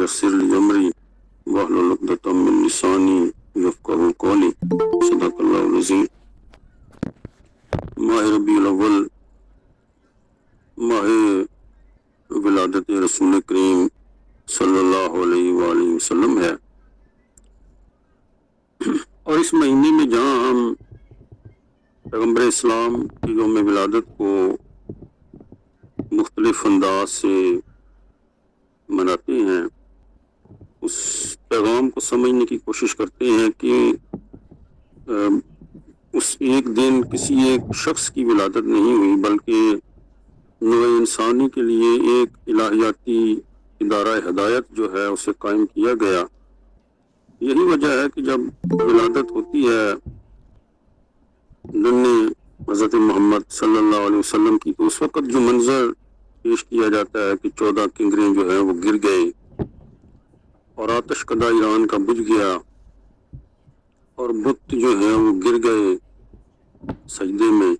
ويسر لي أمري واحلل عقدة من لساني يفقهوا قولي صدق الله العظيم. ماہ ربیع الاول ماہ ولادت رسول کریم صلی اللہ علیہ وآلہ وسلم ہے، اور اس مہینے میں جہاں ہم پیغمبر اسلام کی یوم ولادت کو مختلف انداز سے مناتے ہیں، اس پیغام کو سمجھنے کی کوشش کرتے ہیں کہ اس ایک دن کسی ایک شخص کی ولادت نہیں ہوئی، بلکہ نوع انسانی کے لیے ایک الہیاتی ادارہ ہدایت جو ہے اسے قائم کیا گیا۔ یہی وجہ ہے کہ جب ولادت ہوتی ہے ننھے حضرت محمد صلی اللہ علیہ وسلم کی، تو اس وقت جو منظر پیش کیا جاتا ہے کہ 14 کنگریں جو ہیں وہ گر گئے اور آتش کدہ ایران کا بجھ گیا اور بت جو ہیں وہ گر گئے سجدے میں۔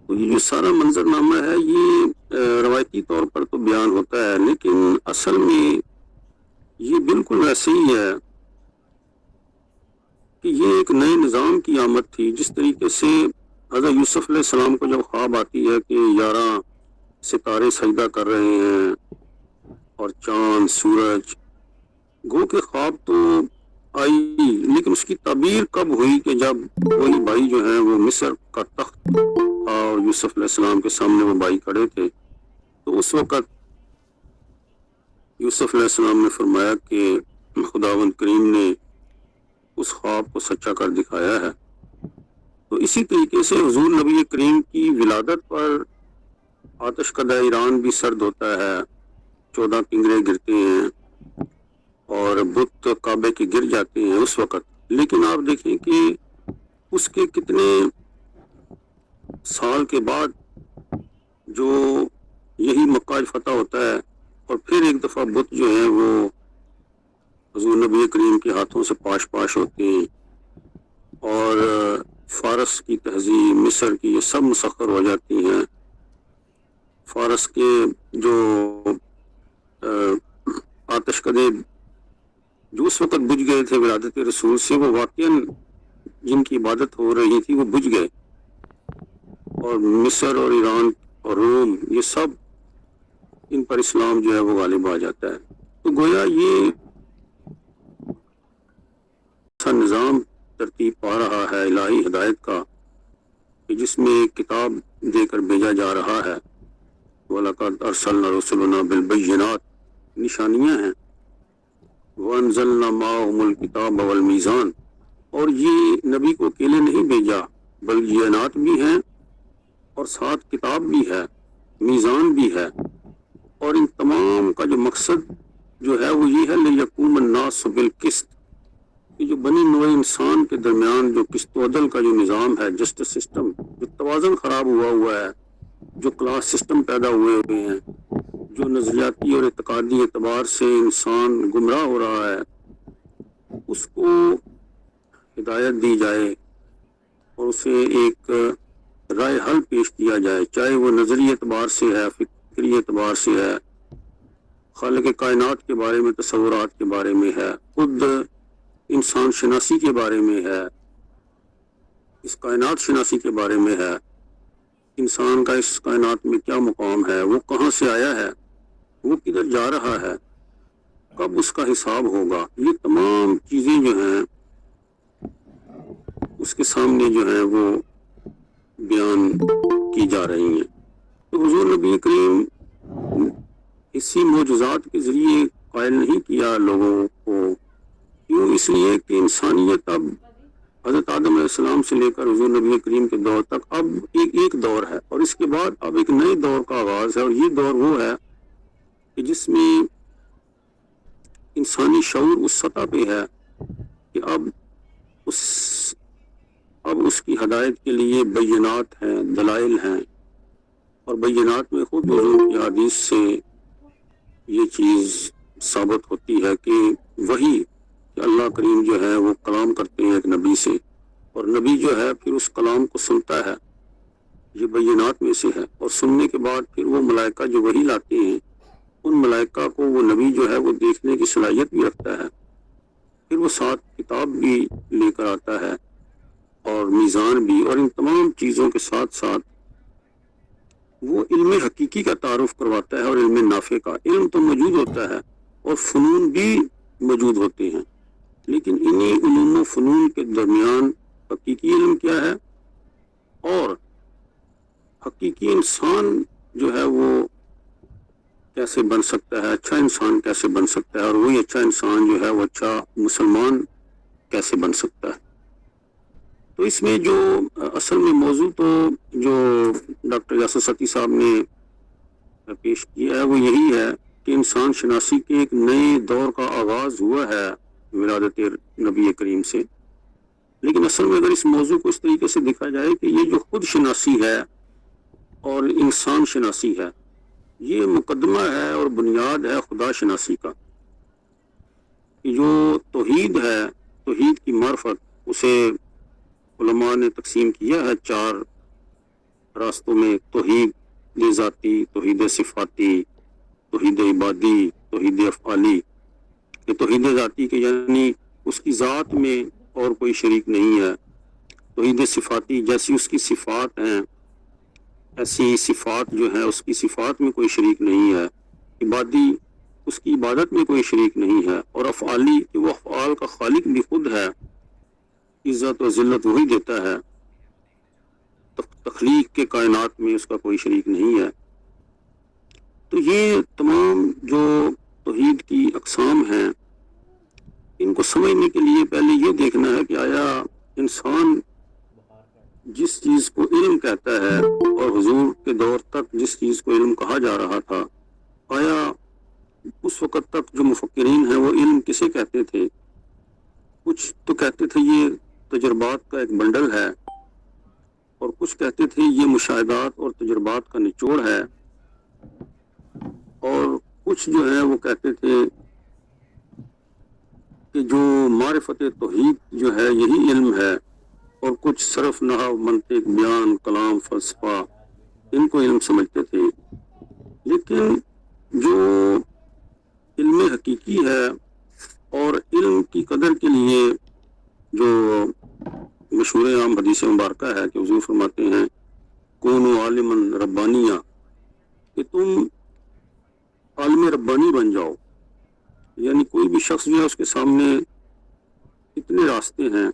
تو یہ جو سارا منظر نامہ ہے یہ روایتی طور پر تو بیان ہوتا ہے، لیکن اصل میں یہ بالکل ویسے ہی ہے کہ یہ ایک نئے نظام کی آمد تھی۔ جس طریقے سے حضرت یوسف علیہ السلام کو جب خواب آتی ہے کہ 11 ستارے سجدہ کر رہے ہیں اور چاند سورج، گو کہ خواب تو آئی، لیکن اس کی تعبیر کب ہوئی کہ جب وہی بھائی جو ہیں وہ مصر کا تخت تھا اور یوسف علیہ السلام کے سامنے وہ بھائی کھڑے تھے، تو اس وقت یوسف علیہ السلام نے فرمایا کہ خداوند کریم نے اس خواب کو سچا کر دکھایا ہے۔ تو اسی طریقے سے حضور نبی کریم کی ولادت پر آتش کدہ ایران بھی سرد ہوتا ہے، 14 کنگرے گرتے ہیں اور بت کعبے کے گر جاتے ہیں اس وقت۔ لیکن آپ دیکھیں کہ اس کے کتنے سال کے بعد جو یہی مکہ فتح ہوتا ہے اور پھر ایک دفعہ بت جو ہیں وہ حضور نبی کریم کے ہاتھوں سے پاش پاش ہوتے ہیں اور فارس کی تہذیب، مصر کی، یہ سب مسخر ہو جاتی ہیں۔ فارس کے جو آتش کدے جو اس وقت بجھ گئے تھے ولادت رسول سے، وہ واقعاً جن کی عبادت ہو رہی تھی وہ بجھ گئے، اور مصر اور ایران اور روم یہ سب ان پر اسلام جو ہے وہ غالب آ جاتا ہے۔ تو گویا یہ ایسا نظام ترتیب پا رہا ہے الہی ہدایت کا کہ جس میں کتاب دے کر بھیجا جا رہا ہے۔ وَلَقَدْ أَرْسَلْنَا رُسُلَنَا بِالْبَيِّنَاتِ نشانیاں ہیں، وَأَنزَلْنَا مَعَهُمُ الْكِتَابَ وَالْمِيزَانَ، اور یہ نبی کو اکیلے نہیں بھیجا بلبینات بھی ہیں اور ساتھ کتاب بھی ہے، میزان بھی ہے، اور ان تمام کا جو مقصد جو ہے وہ یہ ہے لِيَقُومَ النَّاسُ بِالْقِسْطِ، کہ جو بنی نوع انسان کے درمیان جو قسط و عدل کا جو نظام ہے، جسٹس سسٹم، جو توازن خراب ہوا ہے، جو کلاس سسٹم پیدا ہوئے ہیں، جو نظریاتی اور اعتقادی اعتبار سے انسان گمراہ ہو رہا ہے، اس کو ہدایت دی جائے اور اسے ایک رائے حل پیش کیا جائے، چاہے وہ نظری اعتبار سے ہے، فکری اعتبار سے ہے، خالق کائنات کے بارے میں تصورات کے بارے میں ہے، خود انسان شناسی کے بارے میں ہے، اس کائنات شناسی کے بارے میں ہے، انسان کا اس کائنات میں کیا مقام ہے، وہ کہاں سے آیا ہے، وہ کدھر جا رہا ہے، کب اس کا حساب ہوگا، یہ تمام چیزیں جو ہیں اس کے سامنے جو ہیں وہ بیان کی جا رہی ہیں۔ تو حضور نبی کریم اسی معجزات کے ذریعے قائل نہیں کیا لوگوں کو، کیوں؟ اس لیے کہ انسانیت اب حضرت آدم علیہ السلام سے لے کر حضور نبی کریم کے دور تک اب ایک دور ہے، اور اس کے بعد اب ایک نئے دور کا آغاز ہے، اور یہ دور وہ ہے کہ جس میں انسانی شعور اس سطح پہ ہے کہ اب اس کی ہدایت کے لیے بینات ہیں، دلائل ہیں، اور بینات میں خود حضور کی حدیث سے یہ چیز ثابت ہوتی ہے کہ وہی کہ اللہ کریم جو ہے وہ کلام کرتے ہیں ایک نبی سے، اور نبی جو ہے پھر اس کلام کو سنتا ہے، یہ بینات میں سے ہے، اور سننے کے بعد پھر وہ ملائکہ جو وہی لاتے ہیں، ان ملائکہ کو وہ نبی جو ہے وہ دیکھنے کی صلاحیت بھی رکھتا ہے، پھر وہ ساتھ کتاب بھی لے کر آتا ہے اور میزان بھی، اور ان تمام چیزوں کے ساتھ ساتھ وہ علم حقیقی کا تعارف کرواتا ہے اور علم نافع کا۔ علم تو موجود ہوتا ہے اور فنون بھی موجود ہوتے ہیں، لیکن انہی علوم و فنون کے درمیان حقیقی علم کیا ہے اور حقیقی انسان جو ہے وہ کیسے بن سکتا ہے، اچھا انسان کیسے بن سکتا ہے، اور وہی اچھا انسان جو ہے وہ اچھا مسلمان کیسے بن سکتا ہے۔ تو اس میں جو اصل میں موضوع تو جو ڈاکٹر یاسر ستی صاحب نے پیش کیا ہے وہ یہی ہے کہ انسان شناسی کے ایک نئے دور کا آغاز ہوا ہے ولادت نبی کریم سے، لیکن اصل میں اگر اس موضوع کو اس طریقے سے دیکھا جائے کہ یہ جو خود شناسی ہے اور انسان شناسی ہے، یہ مقدمہ ہے اور بنیاد ہے خدا شناسی کا۔ جو توحید ہے، توحید کی معرفت، اسے علماء نے تقسیم کیا ہے 4 راستوں میں: توحید ذاتی، توحید صفاتی، توحید عبادی، توحید افعالی۔ کہ توحید ذاتی کے یعنی اس کی ذات میں اور کوئی شریک نہیں ہے، توحید صفاتی جیسی اس کی صفات ہیں ایسی صفات جو ہے اس کی صفات میں کوئی شریک نہیں ہے، عبادی اس کی عبادت میں کوئی شریک نہیں ہے، اور افعالی کہ وہ افعال کا خالق بھی خود ہے، عزت و ذلت وہی دیتا ہے، تخلیق کے کائنات میں اس کا کوئی شریک نہیں ہے۔ تو یہ تمام جو توحید کی اقسام ہیں، ان کو سمجھنے کے لیے پہلے یہ دیکھنا ہے کہ آیا انسان جس چیز کو علم کہتا ہے اور حضور کے دور تک جس چیز کو علم کہا جا رہا تھا، آیا اس وقت تک جو مفکرین ہیں وہ علم کسے کہتے تھے؟ کچھ تو کہتے تھے یہ تجربات کا ایک بنڈل ہے، اور کچھ کہتے تھے یہ مشاہدات اور تجربات کا نچوڑ ہے، اور کچھ جو ہے وہ کہتے تھے کہ جو معرفت توحید جو ہے یہی علم ہے، اور کچھ صرف نحو، منطق، بیان، کلام، فلسفہ ان کو علم سمجھتے تھے۔ لیکن جو علم حقیقی ہے اور علم کی قدر کے لیے جو مشہور عام حدیث مبارکہ ہے کہ حضور فرماتے ہیں کونوا عالما ربانیہ، کہ تم عالم ربانی بن جاؤ۔ یعنی کوئی بھی شخص جو ہے اس کے سامنے اتنے راستے ہیں،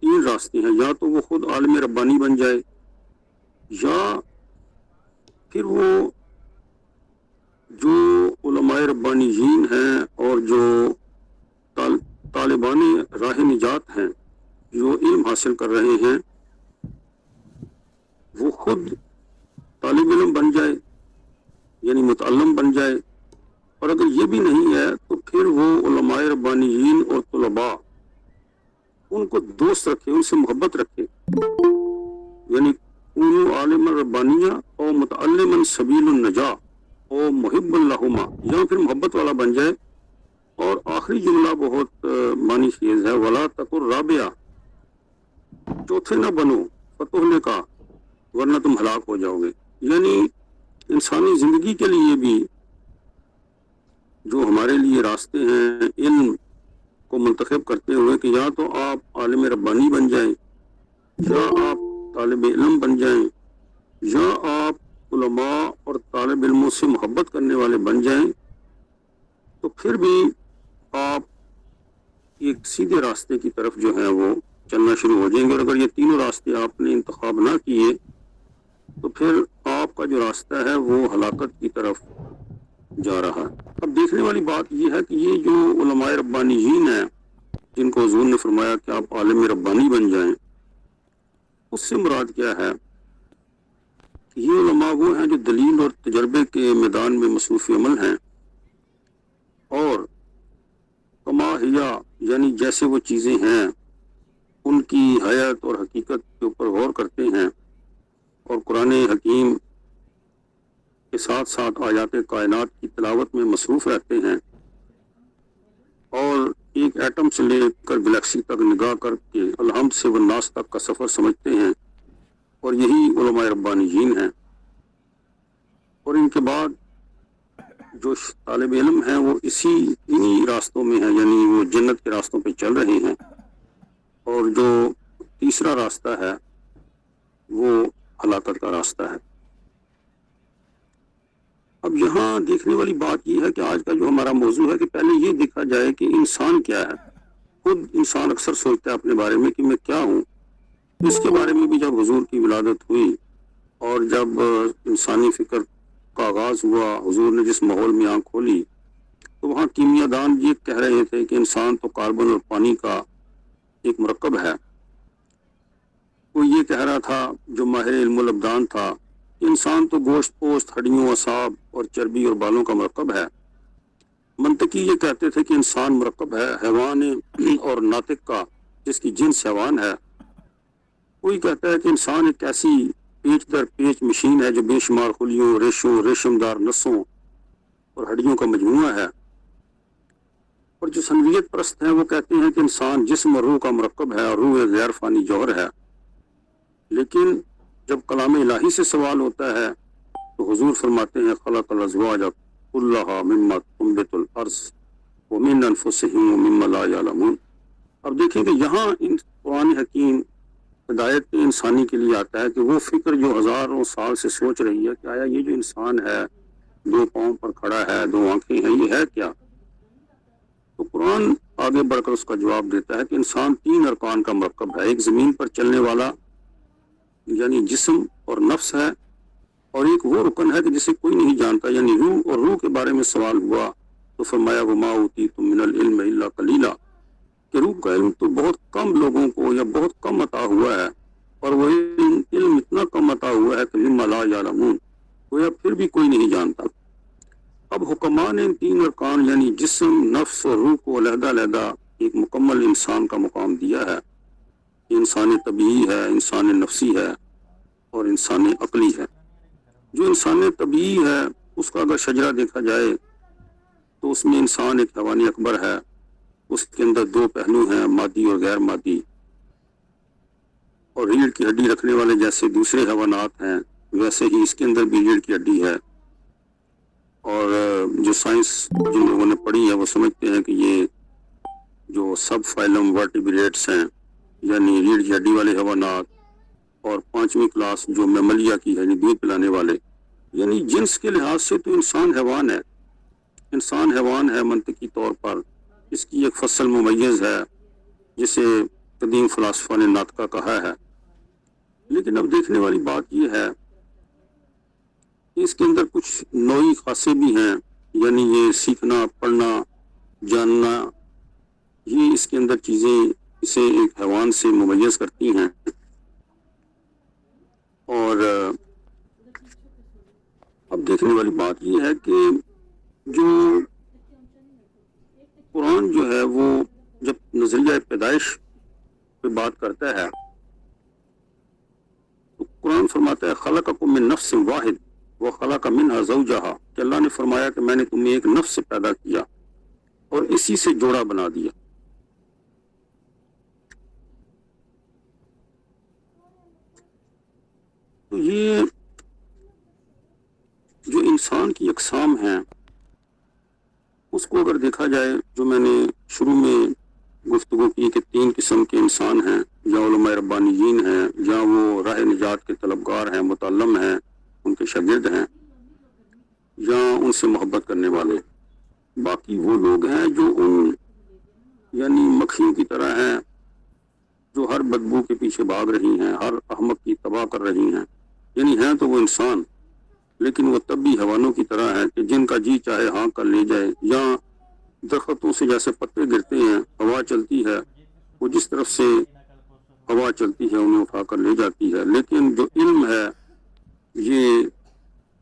3 راستے ہیں، یا تو وہ خود عالم ربانی بن جائے، یا پھر وہ جو علماء ربانیین ہیں اور جو طالبان راہ نجات ہیں جو علم حاصل کر رہے ہیں، وہ خود طالب علم بن جائے، یعنی متعلم بن جائے، اور اگر یہ بھی نہیں ہے تو پھر وہ علماء ربانیین اور طلباء ان کو دوست رکھے، ان سے محبت رکھے، یعنی کونوا عالما ربانیہ او متعلما سبیل النجاہ او محب اللہما، یا پھر محبت والا بن جائے۔ اور آخری جملہ بہت معنی خیز ہے، ولا تکن رابعہ، چوتھے نہ بنو فتح کا، ورنہ تم ہلاک ہو جاؤ گے۔ یعنی انسانی زندگی کے لیے بھی جو ہمارے لیے راستے ہیں علم کو منتخب کرتے ہوئے کہ یا تو آپ عالم ربانی بن جائیں، یا آپ طالب علم بن جائیں، یا آپ علماء اور طالب علموں سے محبت کرنے والے بن جائیں، تو پھر بھی آپ ایک سیدھے راستے کی طرف جو ہے وہ چلنا شروع ہو جائیں گے۔ اور اگر یہ تینوں راستے آپ نے انتخاب نہ کیے تو پھر آپ کا جو راستہ ہے وہ ہلاکت کی طرف جا رہا ہے۔ اب دیکھنے والی بات یہ ہے کہ یہ جو علماء ربانیین ہیں جن کو حضور نے فرمایا کہ آپ عالم ربانی بن جائیں، اس سے مراد کیا ہے؟ یہ علماء وہ ہیں جو دلیل اور تجربے کے میدان میں مصروف عمل ہیں، اور کما ہیا یعنی جیسے وہ چیزیں ہیں ان کی حیات اور حقیقت کے اوپر غور کرتے ہیں، اور قرآن حکیم کے ساتھ ساتھ آیات کائنات کی تلاوت میں مصروف رہتے ہیں، اور ایک ایٹم سے لے کر گلیکسی تک نگاہ کر کے الحمد سے والناس تک کا سفر سمجھتے ہیں، اور یہی علماء ربانیین ہیں۔ اور ان کے بعد جو طالب علم ہیں وہ انہی راستوں میں ہیں، یعنی وہ جنت کے راستوں پہ چل رہے ہیں، اور جو تیسرا راستہ ہے وہ ہلاکت کا راستہ ہے۔ اب یہاں دیکھنے والی بات یہ ہے کہ آج کا جو ہمارا موضوع ہے کہ پہلے یہ دیکھا جائے کہ انسان کیا ہے۔ خود انسان اکثر سوچتا ہے اپنے بارے میں کہ میں کیا ہوں۔ اس کے بارے میں بھی جب حضور کی ولادت ہوئی اور جب انسانی فکر کا آغاز ہوا، حضور نے جس ماحول میں آنکھ کھولی تو وہاں کیمیا دان یہ کہہ رہے تھے کہ انسان تو کاربن اور پانی کا ایک مرکب ہے۔ کوئی یہ کہہ رہا تھا جو ماہر علم الابدان تھا کہ انسان تو گوشت پوست، ہڈیوں، اعصاب اور چربی اور بالوں کا مرکب ہے۔ منطقی یہ کہتے تھے کہ انسان مرکب ہے حیوان اور ناطق کا، جس کی جنس حیوان ہے۔ کوئی کہتا ہے کہ انسان ایک ایسی پیچ در پیچ مشین ہے جو بے شمار خلیوں، ریشوں، ریشم دار نسوں اور ہڈیوں کا مجموعہ ہے۔ اور جو سنویت پرست ہیں وہ کہتے ہیں کہ انسان جسم اور روح کا مرکب ہے اور روح ایک غیر فانی جوہر ہے۔ لیکن جب کلام الہی سے سوال ہوتا ہے تو حضور فرماتے ہیں خلق الازواج کلھا مما تنبت الارض ومن انفسہم ومما لا یعلمون۔ اب دیکھیں کہ یہاں قرآن حکیم ہدایت انسانی کے لیے آتا ہے کہ وہ فکر جو ہزاروں سال سے سوچ رہی ہے کہ آیا یہ جو انسان ہے، دو پاؤں پر کھڑا ہے، دو آنکھیں ہیں، یہ ہے کیا؟ تو قرآن آگے بڑھ کر اس کا جواب دیتا ہے کہ انسان 3 ارکان کا مرکب ہے۔ ایک زمین پر چلنے والا یعنی جسم اور نفس ہے، اور ایک وہ رکن ہے کہ جسے کوئی نہیں جانتا یعنی روح، اور روح کے بارے میں سوال ہوا تو فرمایا وما اوتیتم من العلم الا قلیلا، کہ روح کا علم تو بہت کم لوگوں کو یا بہت کم عطا ہوا ہے، اور وہ علم اتنا کم عطا ہوا ہے کہ مما لا یعلمون، گویا پھر بھی کوئی نہیں جانتا۔ اب حکماء نے ان 3 ارکان یعنی جسم، نفس اور روح کو علیحدہ علیحدہ ایک مکمل انسان کا مقام دیا ہے۔ انسان طبیعی ہے، انسان نفسی ہے اور انسان عقلی ہے۔ جو انسان طبیعی ہے اس کا اگر شجرہ دیکھا جائے تو اس میں انسان ایک حیوان اکبر ہے، اس کے اندر 2 پہلو ہیں، مادی اور غیر مادی، اور ریڑھ کی ہڈی رکھنے والے جیسے دوسرے حیوانات ہیں ویسے ہی اس کے اندر بھی ریڑھ کی ہڈی ہے۔ اور جو سائنس جن لوگوں نے پڑھی ہے وہ سمجھتے ہیں کہ یہ جو سب فائلم ورٹیبریٹس ہیں یعنی ریڑھ کی ہڈی والے حیوانات، اور 5ویں کلاس جو میملیا کی ہے یعنی دودھ پلانے والے، یعنی جنس کے لحاظ سے تو انسان حیوان ہے۔ انسان حیوان ہے منطقی طور پر، اس کی ایک فصل ممیز ہے جسے قدیم فلاسفہ نے ناطقہ کہا ہے۔ لیکن اب دیکھنے والی بات یہ ہے کہ اس کے اندر کچھ نوعی خاصے بھی ہیں، یعنی یہ سیکھنا، پڑھنا، جاننا، یہ اس کے اندر چیزیں اسے ایک حیوان سے ممیز کرتی ہیں۔ اور اب دیکھنے والی بات یہ ہے کہ جو قرآن جو ہے وہ جب نظریہ پیدائش پہ بات کرتا ہے تو قرآن فرماتا ہے خلقکم من نفس واحد وخلق منها زوجها، کہ اللہ نے فرمایا کہ میں نے تمہیں ایک نفس سے پیدا کیا اور اسی سے جوڑا بنا دیا۔ تو یہ جو انسان کی اقسام ہیں اس کو اگر دیکھا جائے، جو میں نے شروع میں گفتگو کی کہ 3 قسم کے انسان ہیں، یا علماء ربانیین ہیں، یا وہ راہ نجات کے طلبگار ہیں، متعلم ہیں، ان کے شاگرد ہیں، یا ان سے محبت کرنے والے۔ باقی وہ لوگ ہیں جو ان یعنی مکھیوں کی طرح ہیں جو ہر بدبو کے پیچھے بھاگ رہی ہیں، ہر احمق کی تباہ کر رہی ہیں، یعنی ہیں تو وہ انسان لیکن وہ تب بھی حیوانوں کی طرح ہیں کہ جن کا جی چاہے ہاں کر لے جائے، یا درختوں سے جیسے پتے گرتے ہیں، ہوا چلتی ہے، وہ جس طرف سے ہوا چلتی ہے انہیں اٹھا کر لے جاتی ہے۔ لیکن جو علم ہے یہ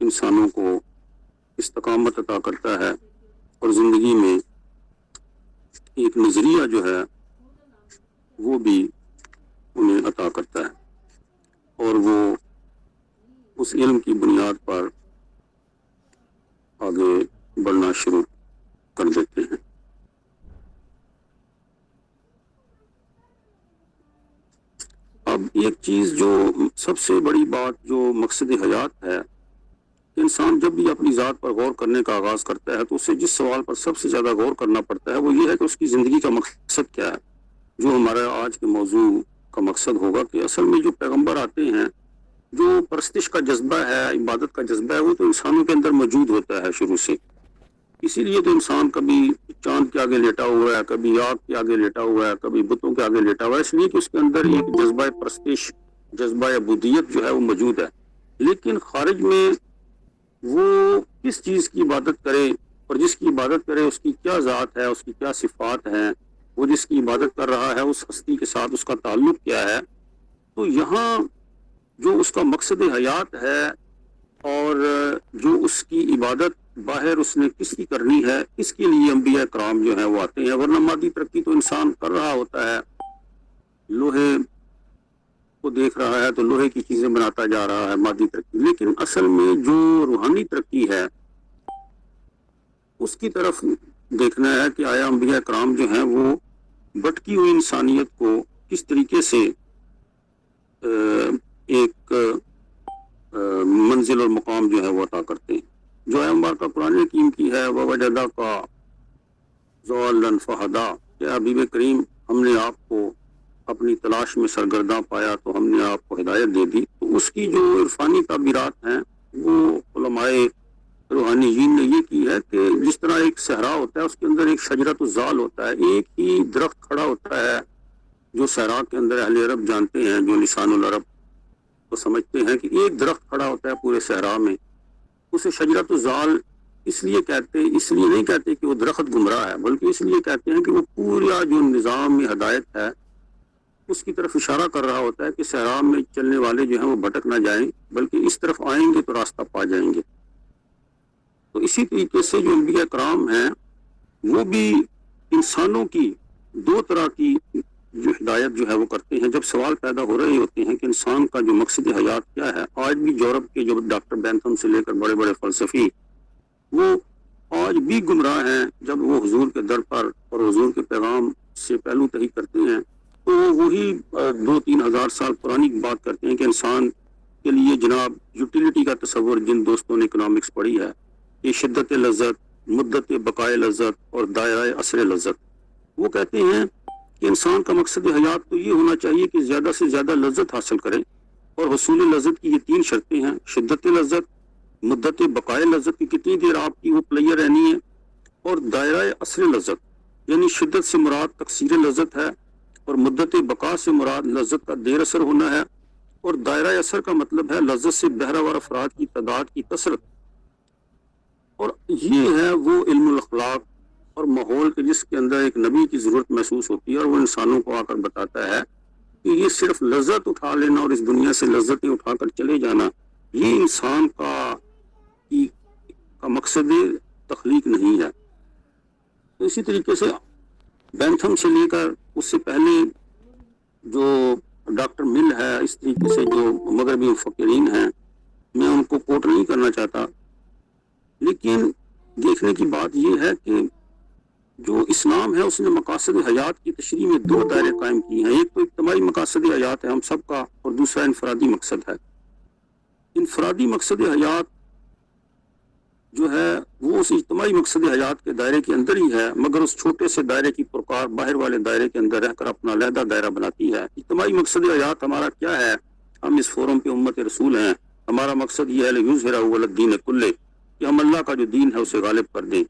انسانوں کو استقامت عطا کرتا ہے اور زندگی میں ایک نظریہ جو ہے وہ بھی انہیں عطا کرتا ہے، اور وہ اس علم کی بنیاد پر آگے بڑھنا شروع کر دیتے ہیں۔ اب ایک چیز جو سب سے بڑی بات جو مقصد حیات ہے کہ انسان جب بھی اپنی ذات پر غور کرنے کا آغاز کرتا ہے تو اسے جس سوال پر سب سے زیادہ غور کرنا پڑتا ہے وہ یہ ہے کہ اس کی زندگی کا مقصد کیا ہے. جو ہمارا آج کے موضوع کا مقصد ہوگا کہ اصل میں جو پیغمبر آتے ہیں، جو پرستش کا جذبہ ہے، عبادت کا جذبہ ہے، وہ تو انسانوں کے اندر موجود ہوتا ہے شروع سے. اسی لیے تو انسان کبھی چاند کے آگے لیٹا ہوا ہے، کبھی آگ کے آگے لیٹا ہوا ہے، کبھی بتوں کے آگے لیٹا ہوا ہے، اس لیے کہ اس کے اندر ایک جذبہ پرستش، جذبہ عبودیت جو ہے وہ موجود ہے. لیکن خارج میں وہ کس چیز کی عبادت کرے اور جس کی عبادت کرے اس کی کیا ذات ہے، اس کی کیا صفات ہیں، وہ جس کی عبادت کر رہا ہے اس ہستی کے ساتھ اس کا تعلق کیا ہے. تو یہاں جو اس کا مقصد حیات ہے اور جو اس کی عبادت باہر اس نے کس کی کرنی ہے، اس کے لیے انبیاء کرام جو ہیں وہ آتے ہیں. ورنہ مادی ترقی تو انسان کر رہا ہوتا ہے، لوہے کو دیکھ رہا ہے تو لوہے کی چیزیں بناتا جا رہا ہے، مادی ترقی. لیکن اصل میں جو روحانی ترقی ہے اس کی طرف دیکھنا ہے کہ آیا انبیاء کرام جو ہیں وہ بھٹکی ہوئی انسانیت کو کس طریقے سے ایک منزل اور مقام جو ہے وہ عطا کرتے ہیں. جو ہے مبارکہ قرآن حکیم کی ہے، وَوَجَدَ کا ضَالًّا فَہَدَىٰ، کہ حبیب کریم ہم نے آپ کو اپنی تلاش میں سرگرداں پایا تو ہم نے آپ کو ہدایت دے دی. تو اس کی جو عرفانی تعبیرات ہیں وہ علماء روحانیین نے یہ کی ہے کہ جس طرح ایک صحرا ہوتا ہے اس کے اندر ایک شجرۃ الزال ہوتا ہے، ایک ہی درخت کھڑا ہوتا ہے جو صحرا کے اندر اہل عرب جانتے ہیں، جو لسان العرب تو سمجھتے ہیں کہ ایک درخت کھڑا ہوتا ہے پورے صحرا میں. اسے شجرۃ الزال اس لیے نہیں کہتے کہ وہ درخت گمراہ ہے، بلکہ اس لیے کہتے ہیں کہ وہ پورا جو نظام ہدایت ہے اس کی طرف اشارہ کر رہا ہوتا ہے کہ صحرا میں چلنے والے جو ہیں وہ بھٹک نہ جائیں بلکہ اس طرف آئیں گے تو راستہ پا جائیں گے. تو اسی طریقے سے جو انبیاء کرام ہیں وہ بھی انسانوں کی دو طرح کی جو ہدایت جو ہے وہ کرتے ہیں. جب سوال پیدا ہو رہے ہوتے ہیں کہ انسان کا جو مقصد حیات کیا ہے، آج بھی یورپ کے جو ڈاکٹر بینتھم سے لے کر بڑے بڑے فلسفی وہ آج بھی گمراہ ہیں. جب وہ حضور کے در پر اور حضور کے پیغام سے پہلو تہی کرتے ہیں تو وہی 2-3 ہزار سال پرانی بات کرتے ہیں کہ انسان کے لیے جناب یوٹیلیٹی کا تصور جن دوستوں نے اکنامکس پڑھی ہے، یہ شدت لذت، مدت بقائے لذت اور دائرہ اثر لذت، وہ کہتے ہیں کہ انسان کا مقصد حیات تو یہ ہونا چاہیے کہ زیادہ سے زیادہ لذت حاصل کرے. اور حصول لذت کی یہ 3 شرطیں ہیں: شدت لذت، مدت بقائے لذت کی کتنی دیر آپ کی وہ پلیئر رہنی ہے، اور دائرہ اثر لذت یعنی شدت سے مراد تقصیر لذت ہے اور مدت بقا سے مراد لذت کا دیر اثر ہونا ہے، اور دائرہ اثر کا مطلب ہے لذت سے بہرہور افراد کی تعداد کی کثرت. اور یہ ہے وہ علم الاخلاق اور ماحول کے جس کے اندر ایک نبی کی ضرورت محسوس ہوتی ہے، اور وہ انسانوں کو آ کر بتاتا ہے کہ یہ صرف لذت اٹھا لینا اور اس دنیا سے لذتیں اٹھا کر چلے جانا یہ انسان کا مقصد تخلیق نہیں ہے. تو اسی طریقے سے بینتھم سے لے کر اس سے پہلے جو ڈاکٹر مل ہے، اس طریقے سے جو مغربی مفکرین ہیں، میں ان کو کوٹ نہیں کرنا چاہتا، لیکن دیکھنے کی بات یہ ہے کہ جو اسلام ہے اس نے مقاصد حیات کی تشریح میں 2 دائرے قائم کی ہیں. ایک تو اجتماعی مقاصد حیات ہے ہم سب کا، اور دوسرا انفرادی مقصد ہے. انفرادی مقصد حیات جو ہے وہ اس اجتماعی مقصد حیات کے دائرے کے اندر ہی ہے، مگر اس چھوٹے سے دائرے کی پرکار باہر والے دائرے کے اندر رہ کر اپنا علیحدہ دائرہ بناتی ہے. اجتماعی مقصد حیات ہمارا کیا ہے؟ ہم اس فورم پہ امت رسول ہیں. ہمارا مقصد یہ ہے لیظہرہ علی الدین کلہ، کہ ہم اللہ کا جو دین ہے اسے غالب کر دیں.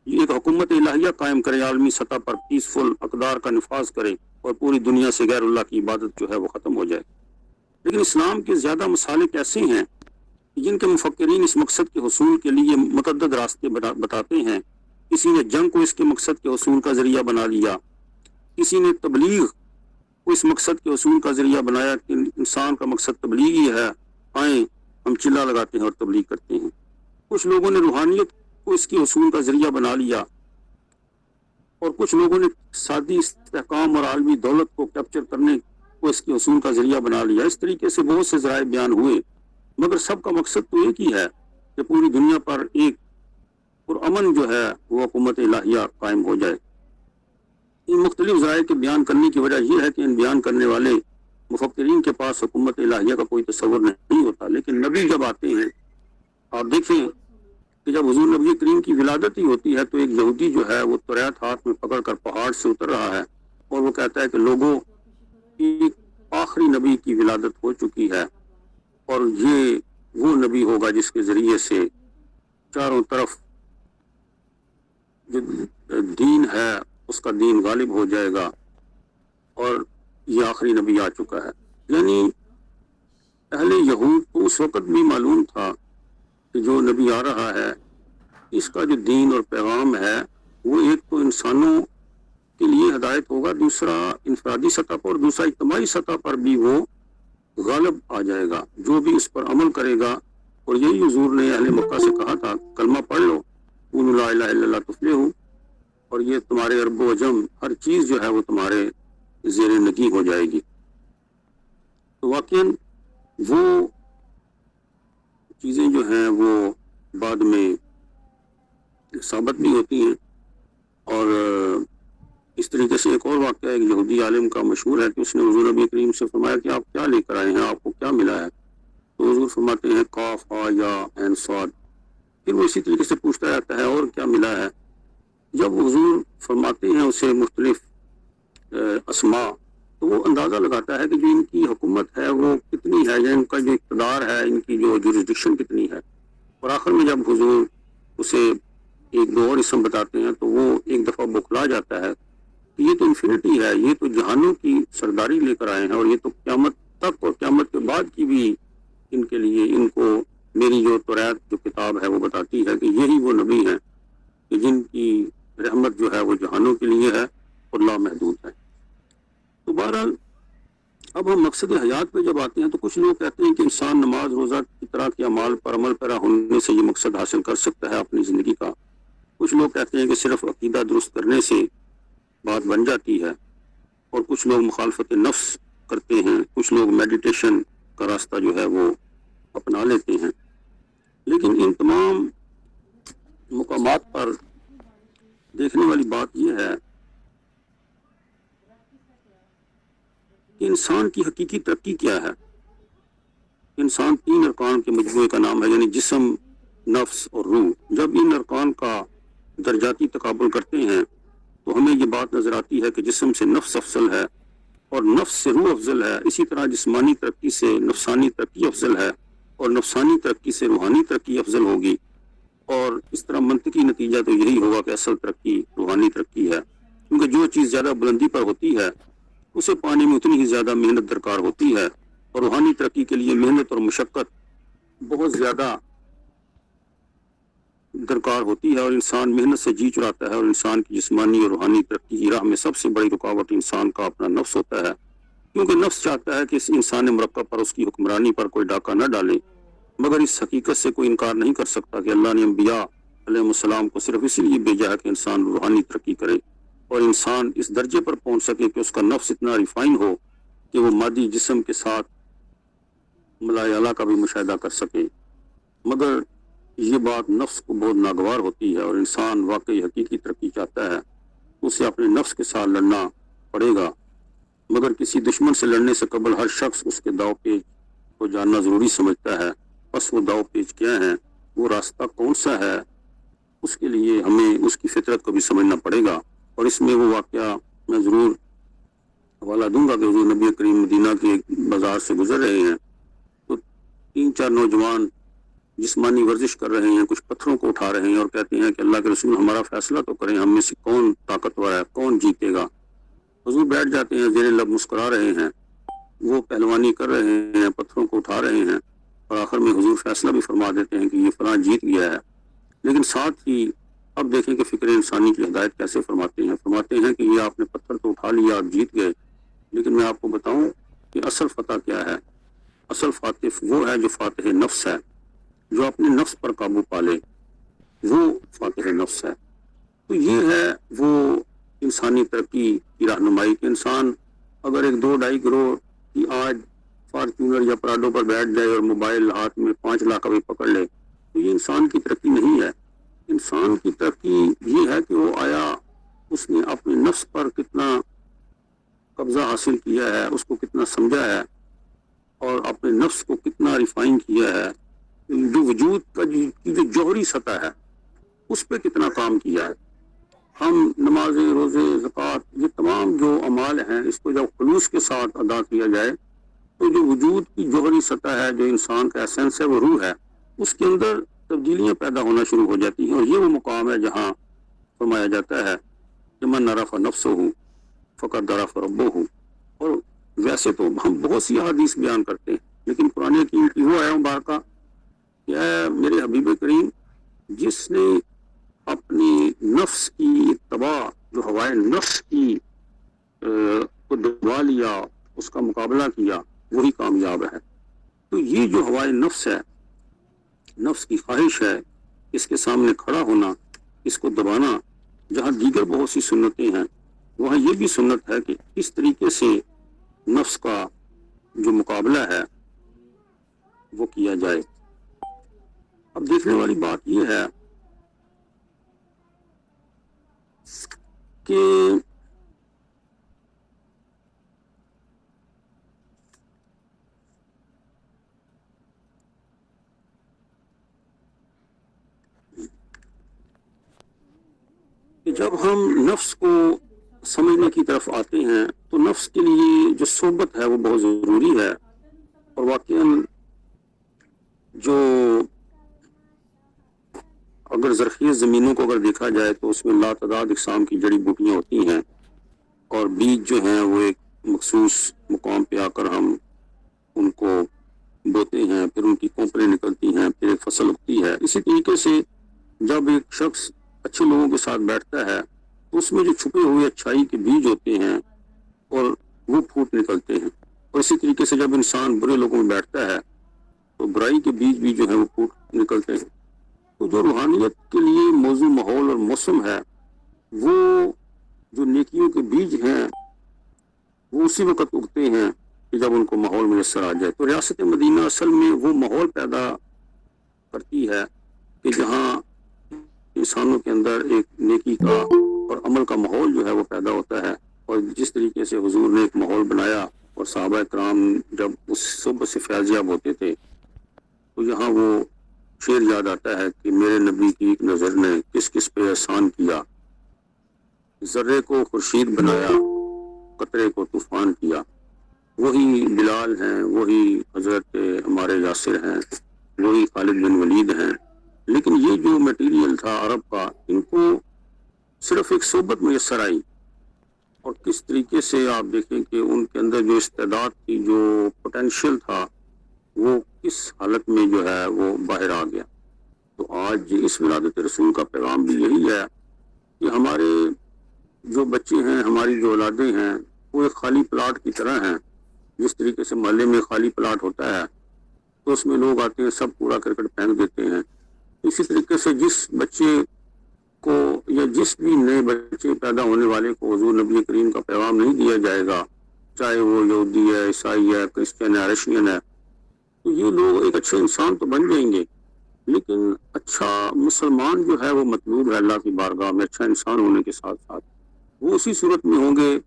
یہ ایک حکومت الہیہ قائم کرے، عالمی سطح پر پیسفل اقدار کا نفاذ کرے اور پوری دنیا سے غیر اللہ کی عبادت جو ہے وہ ختم ہو جائے. لیکن اسلام کے زیادہ مسالک ایسے ہیں جن کے مفکرین اس مقصد کے حصول کے لیے متعدد راستے بتاتے ہیں. کسی نے جنگ کو اس کے مقصد کے حصول کا ذریعہ بنا لیا، کسی نے تبلیغ کو اس مقصد کے حصول کا ذریعہ بنایا کہ انسان کا مقصد تبلیغ ہی ہے، آئیں ہم چلا لگاتے ہیں اور تبلیغ کرتے ہیں. کچھ لوگوں نے روحانیت کو اس کے حصول کا ذریعہ بنا لیا، اور کچھ لوگوں نے سادی استحکام اور عالمی دولت کو کیپچر کرنے کو اس کے حصول کا ذریعہ بنا لیا. اس طریقے سے بہت سے ذرائع بیان ہوئے، مگر سب کا مقصد تو ایک ہی ہے کہ پوری دنیا پر ایک پرامن جو ہے وہ حکومت الہیہ قائم ہو جائے. ان مختلف ذرائع کے بیان کرنے کی وجہ یہ ہے کہ ان بیان کرنے والے مفکرین کے پاس حکومت الہیہ کا کوئی تصور نہیں ہوتا. لیکن نبی جب آتے ہیں آپ دیکھیں کہ جب حضور نبی کریم کی ولادت ہی ہوتی ہے تو ایک یہودی جو ہے وہ توریت ہاتھ میں پکڑ کر پہاڑ سے اتر رہا ہے اور وہ کہتا ہے کہ لوگوں کی آخری نبی کی ولادت ہو چکی ہے اور یہ وہ نبی ہوگا جس کے ذریعے سے چاروں طرف جو دین ہے اس کا دین غالب ہو جائے گا اور یہ آخری نبی آ چکا ہے. یعنی اہل یہود کو اس وقت بھی معلوم تھا کہ جو نبی آ رہا ہے اس کا جو دین اور پیغام ہے وہ ایک تو انسانوں کے لیے ہدایت ہوگا، دوسرا انفرادی سطح پر اور دوسرا اجتماعی سطح پر بھی وہ غالب آ جائے گا جو بھی اس پر عمل کرے گا. اور یہی حضور نے اہل مکہ سے کہا تھا کلمہ پڑھ لو قولوا لا الہ الا اللہ تفلحوا، اور یہ تمہارے عرب و عجم ہر چیز جو ہے وہ تمہارے زیر نگی ہو جائے گی. تو واقعاً وہ چیزیں جو ہیں وہ بعد میں ثابت بھی ہوتی ہیں. اور اس طریقے سے ایک اور واقعہ ایک یہودی عالم کا مشہور ہے کہ اس نے حضور نبی کریم سے فرمایا کہ آپ کیا لے کر آئے ہیں، آپ کو کیا ملا ہے؟ تو حضور فرماتے ہیں قاف ہا یا عین صاد. پھر وہ اسی طریقے سے پوچھتا رہتا ہے اور کیا ملا ہے. جب حضور فرماتے ہیں اسے مختلف اسماء تو وہ اندازہ لگاتا ہے کہ جو ان کی حکومت ہے وہ کتنی ہے یا ان کا جو اقتدار ہے ان کی جو جورسڈکشن کتنی ہے. اور آخر میں جب حضور اسے ایک دو اور اسم بتاتے ہیں تو وہ ایک دفعہ بکھلا جاتا ہے کہ یہ تو انفینٹی ہے، یہ تو جہانوں کی سرداری لے کر آئے ہیں اور یہ تو قیامت تک اور قیامت کے بعد کی بھی ان کے لیے ان کو میری جو توریت جو کتاب ہے وہ بتاتی ہے کہ یہی وہ نبی ہیں کہ جن کی رحمت جو ہے وہ جہانوں کے لیے ہے اور لامحدود ہے. تو بہرحال اب ہم مقصد حیات پہ جب آتے ہیں تو کچھ لوگ کہتے ہیں کہ انسان نماز روزہ کی طرح کے اعمال پر عمل پیرا ہونے سے یہ مقصد حاصل کر سکتا ہے اپنی زندگی کا. کچھ لوگ کہتے ہیں کہ صرف عقیدہ درست کرنے سے بات بن جاتی ہے، اور کچھ لوگ مخالفت نفس کرتے ہیں، کچھ لوگ میڈیٹیشن کا راستہ جو ہے وہ اپنا لیتے ہیں. لیکن ان تمام مقامات پر دیکھنے والی بات یہ ہے کہ انسان کی حقیقی ترقی کیا ہے. انسان 3 ارکان کے مجموعے کا نام ہے، یعنی جسم، نفس اور روح. جب ان ارکان کا درجاتی تقابل کرتے ہیں تو ہمیں یہ بات نظر آتی ہے کہ جسم سے نفس افضل ہے اور نفس سے روح افضل ہے. اسی طرح جسمانی ترقی سے نفسانی ترقی افضل ہے اور نفسانی ترقی سے روحانی ترقی افضل ہوگی. اور اس طرح منطقی نتیجہ تو یہی ہوگا کہ اصل ترقی روحانی ترقی ہے، کیونکہ جو چیز زیادہ بلندی پر ہوتی ہے اسے پانے میں اتنی ہی زیادہ محنت درکار ہوتی ہے، اور روحانی ترقی کے لیے محنت اور مشقت بہت زیادہ درکار ہوتی ہے. اور انسان محنت سے جی چراتا ہے، اور انسان کی جسمانی اور روحانی ترقی کی راہ میں سب سے بڑی رکاوٹ انسان کا اپنا نفس ہوتا ہے، کیونکہ نفس چاہتا ہے کہ اس انسان مرکب پر اس کی حکمرانی پر کوئی ڈاکہ نہ ڈالے. مگر اس حقیقت سے کوئی انکار نہیں کر سکتا کہ اللہ نے انبیاء علیہ السلام کو صرف اسی لیے بھیجا ہے کہ انسان روحانی ترقی کرے اور انسان اس درجے پر پہنچ سکے کہ اس کا نفس اتنا ریفائن ہو کہ وہ مادی جسم کے ساتھ ملائے اعلیٰ کا بھی مشاہدہ کر سکے. مگر یہ بات نفس کو بہت ناگوار ہوتی ہے، اور انسان واقعی حقیقی ترقی چاہتا ہے اسے اپنے نفس کے ساتھ لڑنا پڑے گا. مگر کسی دشمن سے لڑنے سے قبل ہر شخص اس کے داؤ پیچ کو جاننا ضروری سمجھتا ہے. بس وہ داؤ پیچ کیا ہے، وہ راستہ کون سا ہے، اس کے لیے ہمیں اس کی فطرت کو بھی سمجھنا پڑے گا. اور اس میں وہ واقعہ میں ضرور حوالہ دوں گا کہ حضور نبی کریم مدینہ کے بازار سے گزر رہے ہیں تو 3-4 نوجوان جسمانی ورزش کر رہے ہیں، کچھ پتھروں کو اٹھا رہے ہیں اور کہتے ہیں کہ اللہ کے رسول ہمارا فیصلہ تو کریں، ہم میں سے کون طاقتور ہے، کون جیتے گا. حضور بیٹھ جاتے ہیں، زیر لب مسکرا رہے ہیں، وہ پہلوانی کر رہے ہیں، پتھروں کو اٹھا رہے ہیں، اور آخر میں حضور فیصلہ بھی فرما دیتے ہیں کہ یہ فلاں جیت گیا ہے. لیکن ساتھ ہی اب دیکھیں کہ فکر انسانی کی ہدایت کیسے فرماتے ہیں کہ یہ آپ نے پتھر تو اٹھا لیا، آپ جیت گئے. لیکن میں آپ کو بتاؤں کہ اصل فتح کیا ہے. اصل فاتح وہ ہے جو فاتح نفس ہے، جو اپنے نفس پر قابو پالے، وہ فاتح نفس ہے. تو یہ ہے وہ انسانی ترقی کی رہنمائی کہ انسان اگر 1-2-2.5 کروڑ کی آج فارچونر یا پراڈو پر بیٹھ جائے اور موبائل ہاتھ میں 5 لاکھ بھی پکڑ لے تو یہ انسان کی ترقی نہیں ہے. انسان کی ترقی یہ ہے کہ وہ آیا اس نے اپنے نفس پر کتنا قبضہ حاصل کیا ہے، اس کو کتنا سمجھا ہے اور اپنے نفس کو کتنا ریفائن کیا ہے جو وجود کا کی جو جوہری سطح ہے اس پہ کتنا کام کیا ہے. ہم نمازیں، روزے، زکوٰۃ، یہ تمام جو اعمال ہیں اس کو جب خلوص کے ساتھ ادا کیا جائے تو جو وجود کی جوہری سطح ہے، جو انسان کا ایسنس ہے، وہ روح ہے، اس کے اندر تبدیلیاں پیدا ہونا شروع ہو جاتی ہیں. اور یہ وہ مقام ہے جہاں فرمایا جاتا ہے کہ من عرف نفسہ فقد عرف ربہ. اور ویسے تو ہم بہت سی احادیث بیان کرتے ہیں، لیکن قرآن حکیم کی وہ آیا مبارکہ کہ اے میرے حبیب کریم، جس نے اپنی نفس کی اتباع، جو ہوائے نفس کی کو دبا لیا، اس کا مقابلہ کیا، وہی کامیاب ہے. تو یہ جو ہوائے نفس ہے، نفس کی خواہش ہے، اس کے سامنے کھڑا ہونا، اس کو دبانا، جہاں دیگر بہت سی سنتیں ہیں وہاں یہ بھی سنت ہے کہ اس طریقے سے نفس کا جو مقابلہ ہے وہ کیا جائے. اب دیکھنے والی بات یہ ہے کہ جب ہم نفس کو سمجھنے کی طرف آتے ہیں تو نفس کے لیے جو صحبت ہے وہ بہت ضروری ہے. اور واقعاً جو اگر زرخیز زمینوں کو اگر دیکھا جائے تو اس میں لاتعداد اقسام کی جڑی بوٹیاں ہوتی ہیں، اور بیج جو ہیں وہ ایک مخصوص مقام پہ آ کر ہم ان کو بوتے ہیں، پھر ان کی کونپلیں نکلتی ہیں، پھر ایک فصل اگتی ہے. اسی طریقے سے جب ایک شخص اچھے لوگوں کے ساتھ بیٹھتا ہے تو اس میں جو چھپے ہوئے اچھائی کے بیج ہوتے ہیں اور وہ پھوٹ نکلتے ہیں. اور اسی طریقے سے جب انسان برے لوگوں میں بیٹھتا ہے تو برائی کے بیج بھی جو ہیں وہ پھوٹ نکلتے ہیں. تو جو روحانیت کے لیے موضوع ماحول اور موسم ہے، وہ جو نیکیوں کے بیج ہیں وہ اسی وقت اگتے ہیں کہ جب ان کو ماحول میسر آ جائے. تو ریاست مدینہ اصل میں وہ ماحول پیدا کرتی ہے کہ جہاں انسانوں کے اندر ایک نیکی کا اور عمل کا ماحول جو ہے وہ پیدا ہوتا ہے. اور جس طریقے سے حضور نے ایک ماحول بنایا اور صحابہ کرام جب اس صحبت سے فیض یاب ہوتے تھے تو یہاں وہ شعر یاد آتا ہے کہ میرے نبی کی ایک نظر نے کس کس پہ احسان کیا، ذرے کو خورشید بنایا، قطرے کو طوفان کیا. وہی بلال ہیں، وہی حضرت ہمارے یاسر ہیں، وہی خالد بن ولید ہیں. لیکن یہ جو میٹیریل تھا عرب کا، ان کو صرف ایک صحبت میسر آئی، اور کس طریقے سے آپ دیکھیں کہ ان کے اندر جو استعداد تھی، جو پوٹینشیل تھا، وہ کس حالت میں جو ہے وہ باہر آ گیا. تو آج اس ولادت رسول کا پیغام بھی یہی ہے کہ ہمارے جو بچے ہیں، ہماری جو اولادیں ہیں، وہ ایک خالی پلاٹ کی طرح ہیں. جس طریقے سے محلے میں خالی پلاٹ ہوتا ہے تو اس میں لوگ آتے ہیں، سب کوڑا کرکٹ پھینک دیتے ہیں. اسی طریقے سے جس بچے کو یا جس بھی نئے بچے پیدا ہونے والے کو حضور نبی کریم کا پیغام نہیں دیا جائے گا، چاہے وہ یہودی ہے، عیسائی ہے، کرسچن ہے، رشین ہے، تو یہ لوگ ایک اچھے انسان تو بن جائیں گے، لیکن اچھا مسلمان جو ہے وہ مطلوب ہے اللہ کی بارگاہ میں. اچھا انسان ہونے کے ساتھ ساتھ وہ اسی صورت میں ہوں گے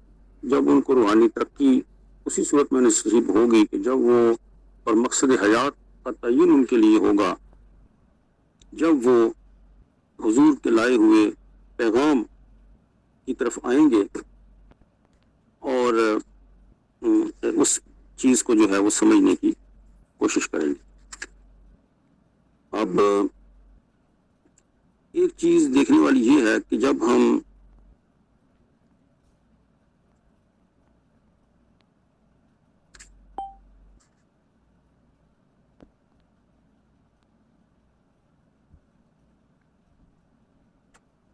جب ان کو روحانی ترقی اسی صورت میں نصیب ہوگی کہ جب وہ اور مقصد حیات کا تعین ان کے لیے ہوگا جب وہ حضور کے لائے ہوئے پیغام کی طرف آئیں گے اور اس چیز کو جو ہے وہ سمجھنے کی کوشش کریں گے. اب ایک چیز دیکھنے والی یہ ہے کہ جب ہم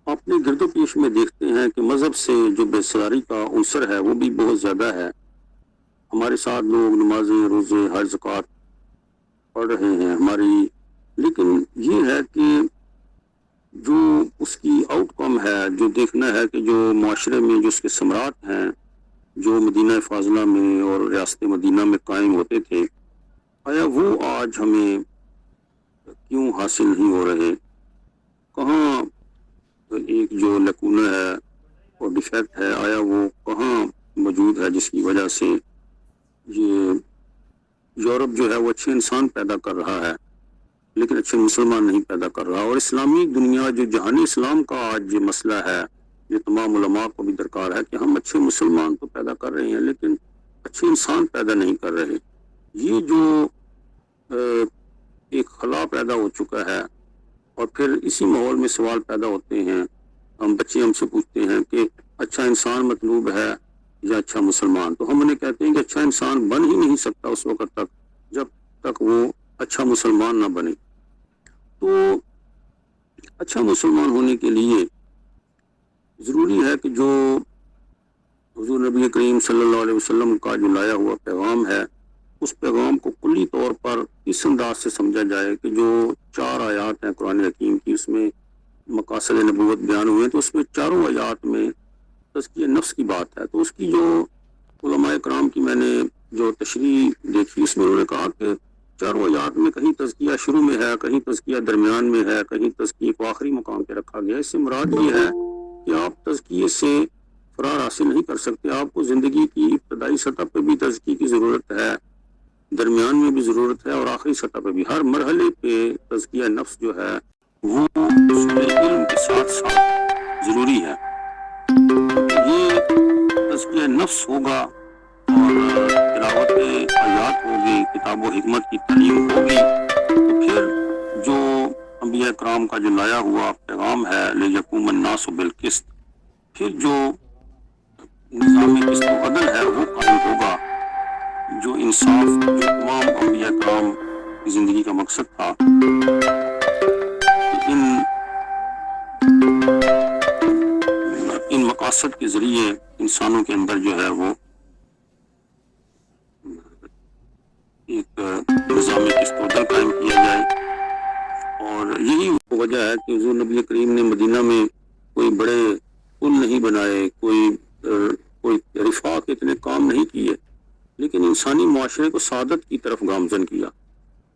اپنے گرد و پیش میں دیکھتے ہیں کہ مذہب سے جو بیزاری کا عنصر ہے وہ بھی بہت زیادہ ہے. ہمارے ساتھ لوگ نمازیں، روزے، حج، زکوٰۃ پڑھ رہے ہیں ہماری، لیکن یہ ہے کہ جو اس کی آؤٹ کم ہے، جو دیکھنا ہے کہ جو معاشرے میں جو اس کے ثمرات ہیں، جو مدینہ فاضلہ میں اور ریاست مدینہ میں قائم ہوتے تھے، آیا وہ آج ہمیں کیوں حاصل نہیں ہو رہے؟ کہاں ایک جو لکونہ ہے اور ڈیفیکٹ ہے، آیا وہ کہاں موجود ہے جس کی وجہ سے یہ یورپ جو ہے وہ اچھے انسان پیدا کر رہا ہے لیکن اچھے مسلمان نہیں پیدا کر رہا. اور اسلامی دنیا جو جہانی اسلام کا آج یہ مسئلہ ہے، یہ تمام علماء کو بھی درکار ہے کہ ہم اچھے مسلمان تو پیدا کر رہے ہیں لیکن اچھے انسان پیدا نہیں کر رہے. یہ جو ایک خلا پیدا ہو چکا ہے، اور پھر اسی ماحول میں سوال پیدا ہوتے ہیں. بچے ہم سے پوچھتے ہیں کہ اچھا انسان مطلوب ہے یا اچھا مسلمان، تو ہم انہیں کہتے ہیں کہ اچھا انسان بن ہی نہیں سکتا اس وقت تک جب تک وہ اچھا مسلمان نہ بنے. تو اچھا مسلمان ہونے کے لیے ضروری ہے کہ جو حضور نبی کریم صلی اللہ علیہ وسلم کا جو لایا ہوا پیغام ہے، اس پیغام کو کلی طور پر اس انداز سے سمجھا جائے کہ جو 4 آیات ہیں قرآن حکیم کی، اس میں مقاصد نبوت بیان ہوئے، تو اس میں چاروں آیات میں تزکیہ نفس کی بات ہے. تو اس کی جو علماء کرام کی میں نے جو تشریح دیکھی، اس میں انہوں نے کہا کہ چاروں آیات میں کہیں تزکیہ شروع میں ہے، کہیں تزکیہ درمیان میں ہے، کہیں تزکیہ کو آخری مقام پہ رکھا گیا. اس سے مراد یہ ہے کہ آپ تزکیے سے فرار حاصل نہیں کر سکتے. آپ کو زندگی کی ابتدائی سطح پہ بھی تزکیے کی ضرورت ہے، درمیان میں بھی ضرورت ہے، اور آخری سطح پہ بھی. ہر مرحلے پہ تزکیہ نفس جو ہے وہ علم کے ساتھ ساتھ ضروری ہے. یہ تزکیہ نفس ہوگا اور تلاوت آیات ہوگی، کتاب و حکمت کی تعلیم ہوگی، تو پھر جو انبیاء کرام کا جو لایا ہوا پیغام ہے لِیَقُومَ النَّاسُ بِالْقِسْطِ، پھر جو نظام قسط و عدل ہے وہ قائم ہوگا، جو انصاف جو تمام انبیاء کرام کی زندگی کا مقصد تھا. ان مقاصد کے ذریعے انسانوں کے اندر جو ہے وہ ایک نظام قسط و عدل قائم کیا جائے. اور یہی وجہ ہے کہ حضور نبی کریم نے مدینہ میں کوئی بڑے پل نہیں بنائے، کوئی رفاع کے اتنے کام نہیں کیے، لیکن انسانی معاشرے کو سعادت کی طرف گامزن کیا.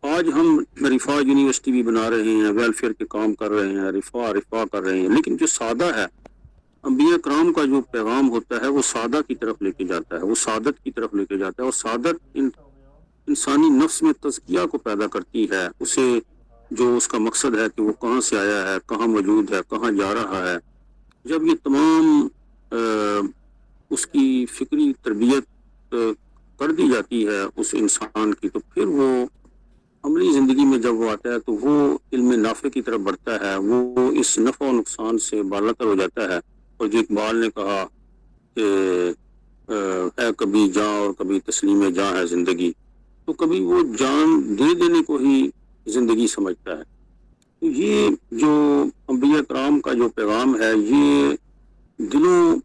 آج ہم رفاع یونیورسٹی بھی بنا رہے ہیں، ویلفیئر کے کام کر رہے ہیں، رفاع کر رہے ہیں، لیکن جو سادہ ہے، انبیاء کرام کا جو پیغام ہوتا ہے وہ سادہ کی طرف لے کے جاتا ہے، وہ سعادت کی طرف لے کے جاتا ہے. اور سعادت انسانی نفس میں تزکیہ کو پیدا کرتی ہے، اسے جو اس کا مقصد ہے کہ وہ کہاں سے آیا ہے، کہاں موجود ہے، کہاں جا رہا ہے. جب یہ تمام اس کی فکری تربیت کر دی جاتی ہے اس انسان کی، تو پھر وہ عملی زندگی میں جب وہ آتا ہے تو وہ علم نافع کی طرف بڑھتا ہے، وہ اس نفع و نقصان سے بالاتر ہو جاتا ہے. اور جو اقبال نے کہا کہ اے کبھی جاں اور کبھی تسلیم جاں ہے زندگی، تو کبھی وہ جان دے دینے کو ہی زندگی سمجھتا ہے. تو یہ جو انبیاء کرام کا جو پیغام ہے یہ دلوں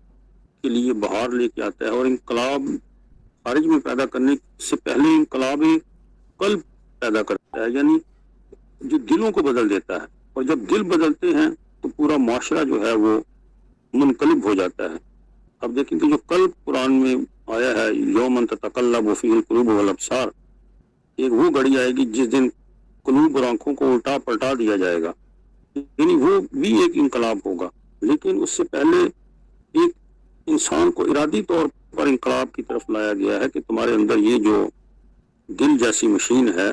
کے لیے بہار لے کے آتا ہے، اور انقلاب خارج میں پیدا کرنے سے پہلے انقلاب قلب پیدا کرتا ہے، یعنی جو دلوں کو بدل دیتا ہے. اور جب دل بدلتے ہیں تو پورا معاشرہ جو ہے وہ منقلب ہو جاتا ہے. اب دیکھیں کہ جو قلب قرآن میں آیا ہے، یوم تتقلب فیہ القلوب والابصار، ایک وہ گھڑی آئے گی جس دن قلوب اور آنکھوں کو الٹا پلٹا دیا جائے گا، یعنی وہ بھی ایک انقلاب ہوگا. لیکن اس سے پہلے ایک انسان کو ارادی طور پر انقلاب کی طرف لایا گیا ہے کہ تمہارے اندر یہ جو دل جیسی مشین ہے،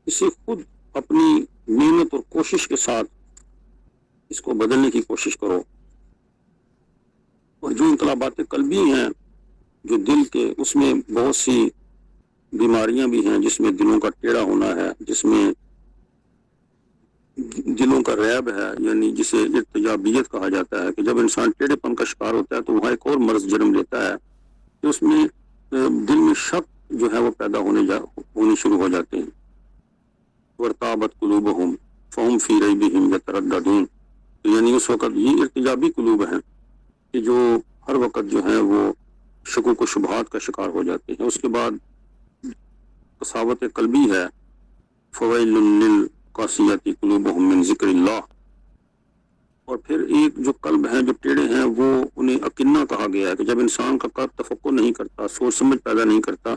اسے خود اپنی محنت اور کوشش کے ساتھ اس کو بدلنے کی کوشش کرو. اور جو انقلابات قلبی ہیں جو دل کے، اس میں بہت سی بیماریاں بھی ہیں، جس میں دلوں کا ٹیڑھا ہونا ہے، جس میں دلوں کا ریب ہے، یعنی جسے ارتجابیت کہا جاتا ہے، کہ جب انسان ٹیڑھے پن کا شکار ہوتا ہے تو وہاں ایک اور مرض جنم لیتا ہے کہ اس میں دل میں شک جو ہے وہ پیدا ہونے شروع ہو جاتے ہیں. وارتابت قلوبہم فہم فی ریبہم یترددون، یعنی اس وقت یہ ارتجابی قلوب ہیں کہ جو ہر وقت جو ہے وہ شکوک و شبہات کا شکار ہو جاتے ہیں. اس کے بعد قساوت قلبی ہے، فویل للقاسیۃ قلوبہم من ذکر اللہ. اور پھر ایک جو قلب ہیں جو ٹیڑھے ہیں وہ انہیں اکنہ کہا گیا ہے، کہ جب انسان کا قلب تفکر نہیں کرتا، سوچ سمجھ پیدا نہیں کرتا،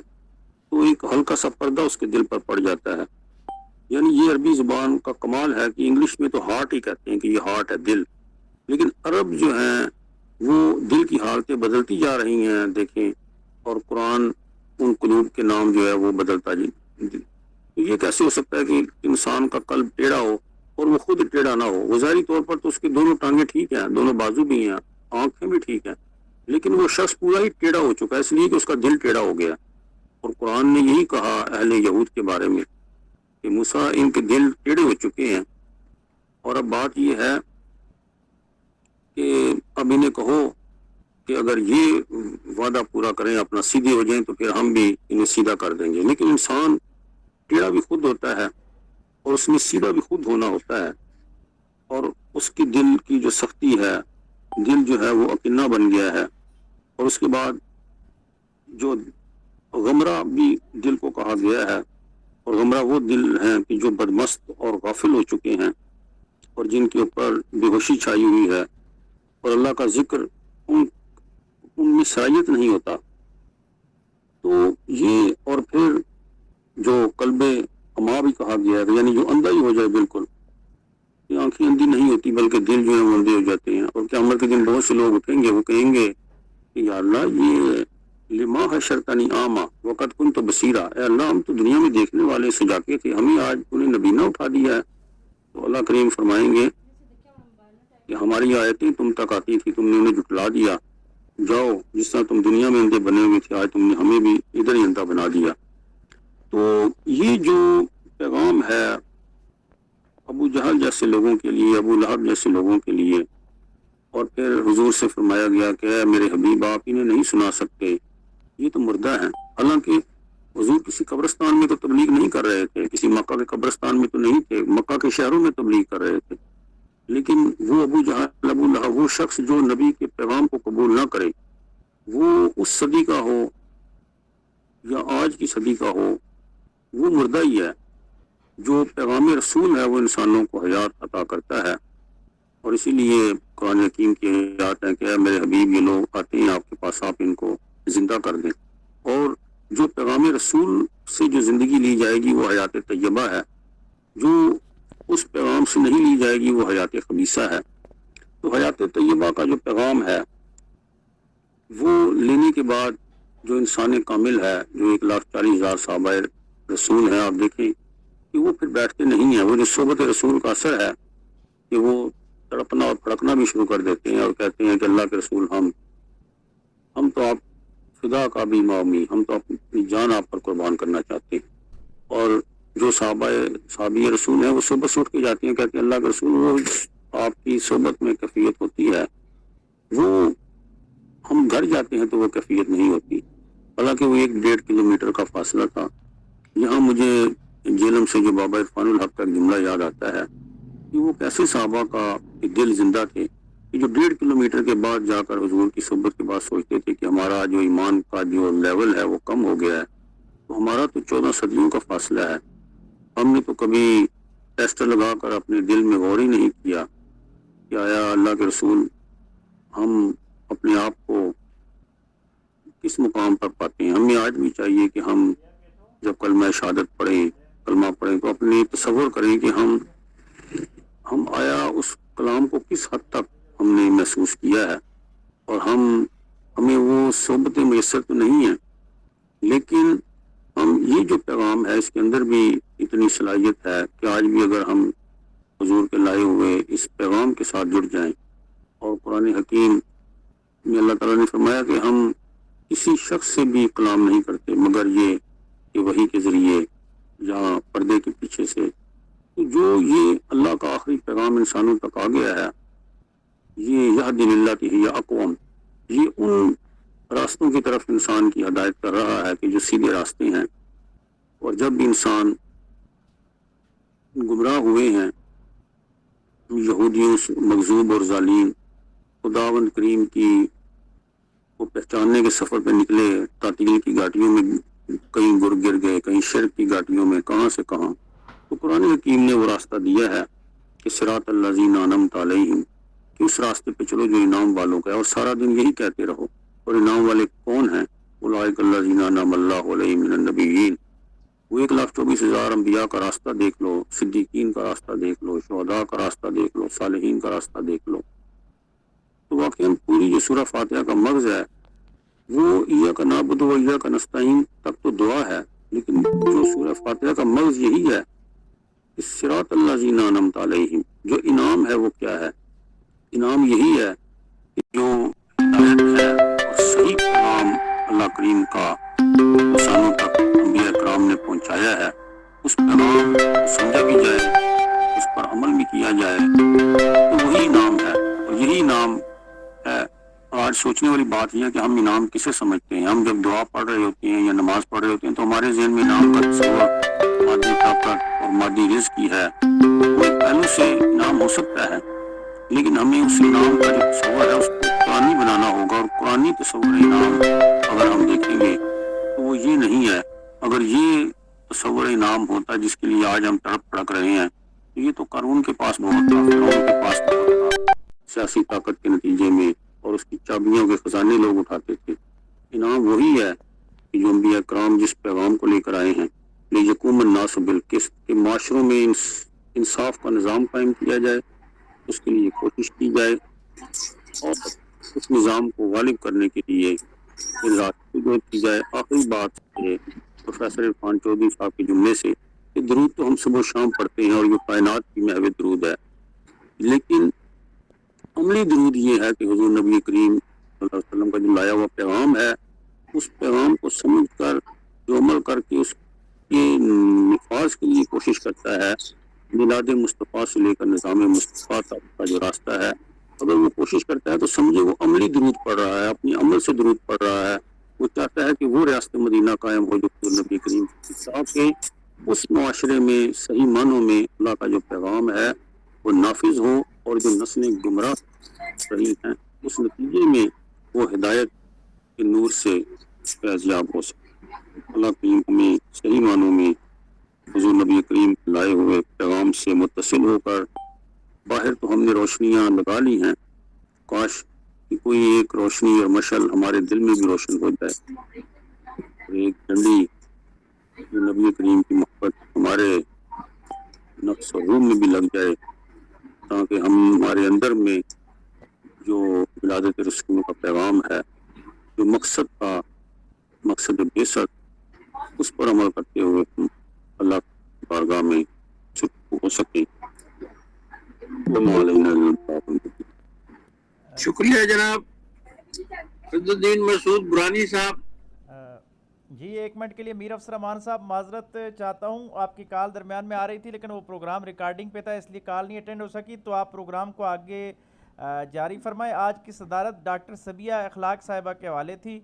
تو ایک ہلکا سا پردہ اس کے دل پر پڑ جاتا ہے. یعنی یہ عربی زبان کا کمال ہے کہ انگلش میں تو ہارٹ ہی کہتے ہیں کہ یہ ہارٹ ہے، دل، لیکن عرب جو ہیں وہ دل کی حالتیں بدلتی جا رہی ہیں، دیکھیں، اور قرآن ان قلوب کے نام جو ہے وہ بدلتا تو یہ کیسے ہو سکتا ہے کہ انسان کا قلب ٹیڑھا ہو اور وہ خود ٹیڑھا نہ ہو؟ وہ ظاہری طور پر تو اس کی دونوں ٹانگیں ٹھیک ہیں، دونوں بازو بھی ہیں، آنکھیں بھی ٹھیک ہیں، لیکن وہ شخص پورا ہی ٹیڑھا ہو چکا ہے، اس لیے کہ اس کا دل ٹیڑھا ہو گیا۔ اور قرآن نے یہی کہا اہل یہود کے بارے میں کہ موسیٰ ان کے دل ٹیڑھے ہو چکے ہیں، اور اب بات یہ ہے کہ اب انہیں کہو کہ اگر یہ وعدہ پورا کریں، اپنا سیدھے ہو جائیں، تو پھر ہم بھی انہیں سیدھا کر دیں گے۔ لیکن انسان ٹیڑھا بھی خود ہوتا ہے اور اس میں سیدھا بھی خود ہونا ہوتا ہے، اور اس کی دل کی جو سختی ہے، دل جو ہے وہ اکنا بن گیا ہے۔ اور اس کے بعد جو غمرہ بھی دل کو کہا گیا ہے، اور غمرہ وہ دل ہیں کہ جو بدمست اور غافل ہو چکے ہیں اور جن کے اوپر بے ہوشی چھائی ہوئی ہے، اور اللہ کا ذکر ان میں صلاحیت نہیں ہوتا۔ تو یہ، اور پھر جو قلب اما بھی کہا گیا ہے، یعنی جو اندھا ہی ہو جائے بالکل، یہ آنکھیں اندھی نہیں ہوتی بلکہ دل جو ہے وہ اندھے ہو جاتے ہیں۔ اور قیامت کے دن بہت سے لوگ اٹھیں گے، وہ کہیں گے کہ یا اللہ، یہ لما حشرتنی اعمیٰ وقد کنت بصیرا، اے اللہ ہم تو دنیا میں دیکھنے والے سجاکے تھے، ہمیں آج انہیں نبینہ اٹھا دیا ہے۔ تو اللہ کریم فرمائیں گے کہ ہماری آیتیں تم تک آتی تھی، تم نے انہیں جھٹلا دیا، جاؤ جس طرح تم دنیا میں اندھے بنے ہوئے تھے، آج تم نے ہمیں بھی ادھر ہی اندھا بنا دیا۔ تو یہ جو پیغام ہے ابو جہل جیسے لوگوں کے لیے، ابو لہب جیسے لوگوں کے لیے، اور پھر حضور سے فرمایا گیا کہ اے میرے حبیب، آپ انہیں نہیں سنا سکتے، یہ تو مردہ ہیں۔ حالانکہ حضور کسی قبرستان میں تو تبلیغ نہیں کر رہے تھے، کسی مکہ کے قبرستان میں تو نہیں تھے، مکہ کے شہروں میں تبلیغ کر رہے تھے، لیکن وہ ابو جہل، ابو لہب، وہ شخص جو نبی کے پیغام کو قبول نہ کرے، وہ اس صدی کا ہو یا آج کی صدی کا ہو، وہ مردہ ہی ہے۔ جو پیغام رسول ہے وہ انسانوں کو حیات عطا کرتا ہے، اور اسی لیے قرآن حکیم کی آیات ہے کہ اے میرے حبیب، یہ لوگ آتے ہیں آپ کے پاس، آپ ان کو زندہ کر دیں۔ اور جو پیغام رسول سے جو زندگی لی جائے گی وہ حیات طیبہ ہے، جو اس پیغام سے نہیں لی جائے گی وہ حیات خبیثہ ہے۔ تو حیات طیبہ کا جو پیغام ہے وہ لینے کے بعد جو انسان کامل ہے، جو 1,40,000 صحابہ رسول ہیں، آپ دیکھیں کہ وہ پھر بیٹھتے نہیں ہیں۔ وہ جو صحبت رسول کا اثر ہے کہ وہ تڑپنا اور پھڑکنا بھی شروع کر دیتے ہیں اور کہتے ہیں کہ اللہ کے رسول، ہم تو آپ خدا کا بھی معامی، ہم تو اپنی جان آپ پر قربان کرنا چاہتے ہیں۔ اور جو صحابی رسول ہیں وہ صبح سے اٹھ کے جاتے ہیں، کہتے ہیں اللہ کے رسول، وہ آپ کی صحبت میں کیفیت ہوتی ہے، وہ ہم گھر جاتے ہیں تو وہ کیفیت نہیں ہوتی۔ حالانکہ وہ 1-1.5 کلومیٹر کا فاصلہ تھا۔ یہاں مجھے جیلم سے جو بابا عرفان الحق کا جملہ یاد آتا ہے کہ وہ کیسے صحابہ کا دل زندہ تھے کہ جو 1.5 کلومیٹر کے بعد جا کر حضور کی صحبت کے بعد سوچتے تھے کہ ہمارا جو ایمان کا جو لیول ہے وہ کم ہو گیا ہے، تو ہمارا تو 14 صدیوں کا فاصلہ ہے، ہم نے تو کبھی ٹیسٹ لگا کر اپنے دل میں غور ہی نہیں کیا کہ آیا اللہ کے رسول ہم اپنے آپ کو کس مقام پر پاتے ہیں۔ ہمیں آج بھی چاہیے کہ ہم جب کلمہ شہادت پڑھیں، کلمہ پڑھیں، تو اپنے تصور کریں کہ ہم آیا اس کلام کو کس حد تک ہم نے محسوس کیا ہے، اور ہمیں وہ صحبت میسر تو نہیں ہے، لیکن ہم یہ جو پیغام ہے اس کے اندر بھی اتنی صلاحیت ہے کہ آج بھی اگر ہم حضور کے لائے ہوئے اس پیغام کے ساتھ جڑ جائیں، اور قرآن حکیم میں اللہ تعالیٰ نے فرمایا کہ ہم کسی شخص سے بھی کلام نہیں کرتے مگر یہ کہ وحی کے ذریعے یا پردے کے پیچھے سے۔ تو جو یہ اللہ کا آخری پیغام انسانوں تک آ گیا ہے، یہ یہدی للتی ہی اقوام، یہ ان راستوں کی طرف انسان کی ہدایت کر رہا ہے کہ جو سیدھے راستے ہیں۔ اور جب بھی انسان گمراہ ہوئے ہیں، یہودیوں مغضوب اور ظالم، خداوند کریم کی وہ پہچاننے کے سفر پہ نکلے، تعطیل کی گاٹیوں میں کہیں گر گئے، کہیں شرک کی گاٹیوں میں، کہاں سے کہاں۔ تو قرآن حکیم نے وہ راستہ دیا ہے کہ صراط الذین انعمت علیہم، کہ اس راستے پہ چلو جو انعام والوں کا ہے، اور سارا دن یہی کہتے رہو۔ اور انعام والے کون ہیں؟ اولئک الذین انعم اللہ علیہم من النبیین، وہ 1,24,000 انبیاء کا راستہ دیکھ لو، صدیقین کا راستہ دیکھ لو، شہداء کا راستہ دیکھ لو، صالحین کا راستہ دیکھ لو۔ تو واقعاً پوری جو سورہ فاتحہ کا مغز ہے وہ ایاک نعبد و ایاک نستعین تک تو دعا ہے، لیکن جو سورہ فاتحہ کا مغز یہی ہے کہ صراط الذین انعمت علیہم، جو انعام ہے وہ کیا ہے؟ انعام یہی ہے کہ جو ہدایت ہے اور صحیح پیغام اللہ کریم کا انسانوں تک انبیاء کرام نے پہنچایا ہے، اس پیغام کو سمجھا بھی جائے، اس پر عمل بھی کیا جائے، تو وہی انعام ہے اور یہی انعام ہے۔ آج سوچنے والی بات یہ ہے کہ ہم انعام کسے سمجھتے ہیں؟ ہم جب دعا پڑھ رہے ہوتے ہیں یا نماز پڑھ رہے ہوتے ہیں تو ہمارے ذہن میں انعام کا تصور مادی طاقت اور مادی رزق کی ہے، وہ ایک پہلو سے انعام ہو سکتا ہے، لیکن ہمیں اس انعام کا جو تصور ہے اس کو قرآنی بنانا ہوگا، اور قرآنی تصور انعام اگر ہم دیکھیں گے تو وہ یہ نہیں ہے۔ اگر یہ تصور انعام ہوتا جس کے لیے آج ہم تڑپ تڑک رہے ہیں، تو یہ تو قارون کے پاس بہت تھا، فرعون کے پاس بہت تھا، سیاسی طاقت کے نتیجے میں، اور اس کی چابیوں کے خزانے لوگ اٹھاتے تھے۔ انعام وہی ہے کہ جو انبیاء کرام جس پیغام کو لے کر آئے ہیں، لیکم الناس بالقسط، کہ معاشروں میں انصاف کا نظام قائم کیا جائے، اس کے لیے کوشش کی جائے، اور اس نظام کو غالب کرنے کے لیے جدوجہد کی جائے۔ آخری بات ہے پروفیسر عرفان چودھری صاحب کے جملے سے کہ درود تو ہم صبح و شام پڑھتے ہیں اور یہ کائنات کی محو درود ہے، لیکن عملی درود یہ ہے کہ حضور نبی کریم صلی اللہ علیہ وسلم کا جو لایا ہوا پیغام ہے، اس پیغام کو سمجھ کر جو عمل کر کے اس کے نفاذ کے لیے کوشش کرتا ہے، میلاد مصطفیٰ سے لے کر نظام مصطفیٰ تک کا جو راستہ ہے، اگر وہ کوشش کرتا ہے تو سمجھے وہ عملی درود پڑھ رہا ہے، اپنی عمل سے درود پڑھ رہا ہے۔ وہ چاہتا ہے کہ وہ ریاست مدینہ قائم ہو جو حضور نبی کریم کے اس معاشرے میں صحیح معنوں میں اللہ کا جو پیغام ہے وہ نافذ ہو، اور جو نسلیں گمراہ رہی ہیں اس نتیجے میں وہ ہدایت کے نور سے فیضیاب ہو سکے۔ اللہ کریم ہمیں صحیح معنوں میں حضور نبی کریم لائے ہوئے پیغام سے متصل ہو کر، باہر تو ہم نے روشنیاں لگا لی ہیں، کاش کہ کوئی ایک روشنی اور مشعل ہمارے دل میں بھی روشن ہو جائے، اور ایک ڈنڈی جو نبی کریم کی محبت ہمارے نفس و روح میں بھی لگ جائے، تاکہ ہم ہمارے اندر میں جو ولادت رسول کا پیغام ہے، جو مقصد کا مقصد بعثت، اس پر عمل کرتے ہوئے ہم اللہ کی بارگاہ میں شکر ہو سکیں۔ شکریہ جناب فضل الدین مسعود برانی صاحب۔ جی ایک منٹ کے لیے میر افسر امان صاحب معذرت چاہتا ہوں، آپ کی کال درمیان میں آ رہی تھی لیکن وہ پروگرام ریکارڈنگ پہ تھا اس لیے کال نہیں اٹینڈ ہو سکی، تو آپ پروگرام کو آگے جاری فرمائیں۔ آج کی صدارت ڈاکٹر سبیہ اخلاق صاحبہ کے حوالے تھی،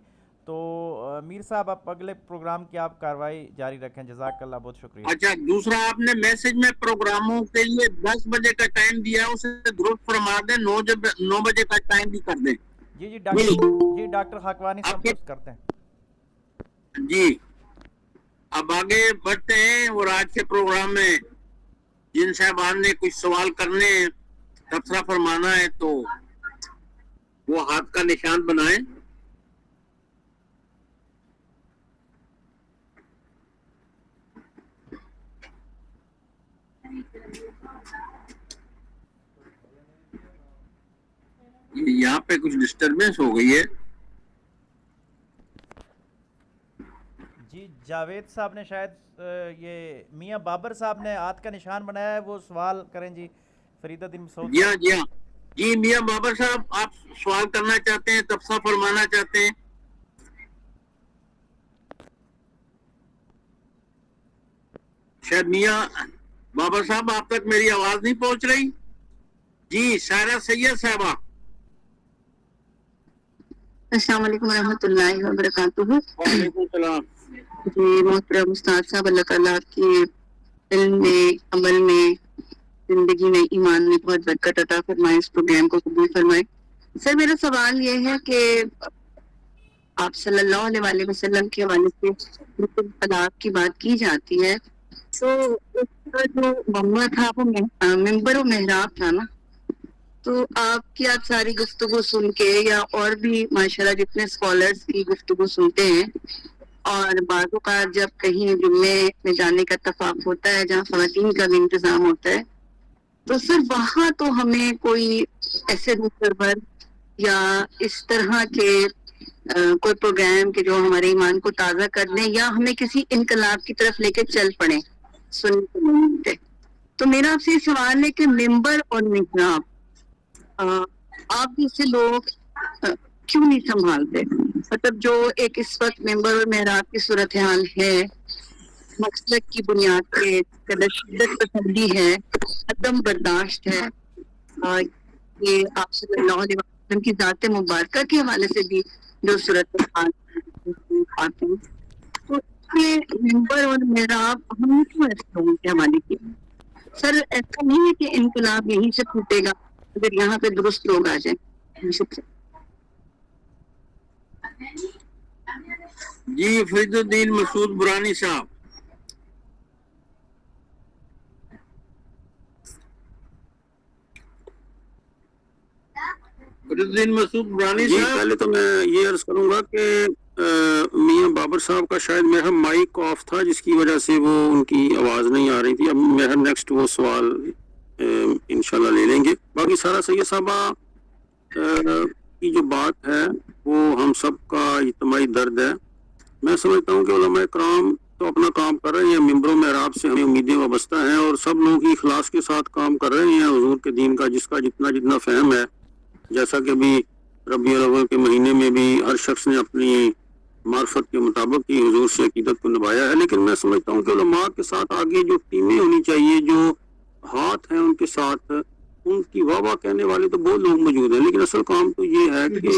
تو میر صاحب آپ اگلے پروگرام کی آپ کاروائی جاری رکھیں، جزاک اللہ، بہت شکریہ۔ اچھا، دوسرا آپ نے میسج میں پروگراموں کے لیے 10 بجے کا ٹائم دیا، اسے درست فرما دیں، 9 بجے کا ٹائم بھی کر دیں۔ جی ڈاکٹر خاکوانی صاحب درست کرتے ہیں۔ جی اب آگے بڑھتے ہیں، اور آج کے پروگرام میں جن صاحبان نے کچھ سوال کرنے تبصرہ فرمانا ہے تو وہ ہاتھ کا نشان بنائیں۔ یہاں پہ کچھ ڈسٹربنس ہو گئی ہے۔ جی جاوید صاحب نے شاید یہ میاں بابر صاحب نے ہاتھ کا نشان بنایا ہے، وہ سوال کریں جی فرید الدین مسعود۔ جی ہاں جی میاں بابر صاحب، آپ سوال کرنا چاہتے ہیں، تبصرہ فرمانا چاہتے ہیں؟ شاید میاں بابر صاحب آپ تک میری آواز نہیں پہنچ رہی۔ جی سائرہ سید صاحبہ۔ السلام علیکم ورحمۃ اللہ وبرکاتہ۔ وعلیکم السلام۔ جی محترم استاد صاحب، اللہ تعالیٰ آپ کے علم میں، عمل میں، زندگی میں، ایمان میں بہت برکت عطا فرمائے، اس پروگرام کو قبول فرمائے۔ سر میرا سوال یہ ہے کہ آپ صلی اللہ علیہ وسلم کے حوالے سے طلاق کی بات کی جاتی ہے، تو اس کا جو معاملہ تھا وہ ممبر و محراب تھا نا، تو آپ کی آپ ساری گفتگو سن کے، یا اور بھی ماشاءاللہ جتنے اسکالرس کی گفتگو سنتے ہیں، اور بعض اوقات جب کہیں جمعے میں جانے کا اتفاق ہوتا ہے جہاں خواتین کا بھی انتظام ہوتا ہے، تو سر وہاں تو ہمیں کوئی ایسے سرور یا اس طرح کے کوئی پروگرام کہ جو ہمارے ایمان کو تازہ کر دیں یا ہمیں کسی انقلاب کی طرف لے کے چل پڑیں سننے کو نہیں ملتے. تو میرا آپ سے یہ سوال ہے کہ ممبر اور محراب آپ جیسے لوگ کیوں نہیں سنبھالتے؟ مطلب جو ایک اس وقت ممبر اور محراب کی صورتحال ہے، مسلک کی بنیاد پہ قدر شدت پسندی ہے، عدم برداشت ہے، یہ آپ صلی اللہ علیہ وسلم کی ذات مبارکہ کے حوالے سے بھی جو صورتحال آتے ہیں، تو یہ ممبر اور محراب ہم نے کیوں ایسے لوگوں کے حوالے کیا؟ سر ایسا نہیں ہے کہ انقلاب یہیں سے پھوٹے گا اگر یہاں پہ درست لوگ آ جائیں. شکریہ. جی فرید الدین مسعود برانی صاحب. فرید الدین مسعود برانی جی صاحب. پہلے تو میں یہ عرض کروں گا کہ میاں بابر صاحب کا شاید میرا مائک آف تھا جس کی وجہ سے وہ ان کی آواز نہیں آ رہی تھی. اب میرا نیکسٹ وہ سوال انشاءاللہ لے لیں گے. باقی سارا سید صاحبہ کی جو بات ہے وہ ہم سب کا اجتماعی درد ہے. میں سمجھتا ہوں کہ علماء کرام تو اپنا کام کر رہے ہیں، ممبر و محراب سے ہمیں امیدیں وابستہ ہیں اور سب لوگ ہی اخلاص کے ساتھ کام کر رہے ہیں حضور کے دین کا، جس کا جتنا فہم ہے. جیسا کہ ابھی ربیع الاول کے مہینے میں بھی ہر شخص نے اپنی معرفت کے مطابق ہی حضور سے عقیدت کو نبھایا ہے. لیکن میں سمجھتا ہوں کہ علماء کے ساتھ آگے جو ٹیمیں ہونی چاہیے، جو ہاتھ ہیں ان کے ساتھ، ان کی واہ واہ کہنے والے تو بہت لوگ موجود ہیں، لیکن اصل کام تو یہ ہے کہ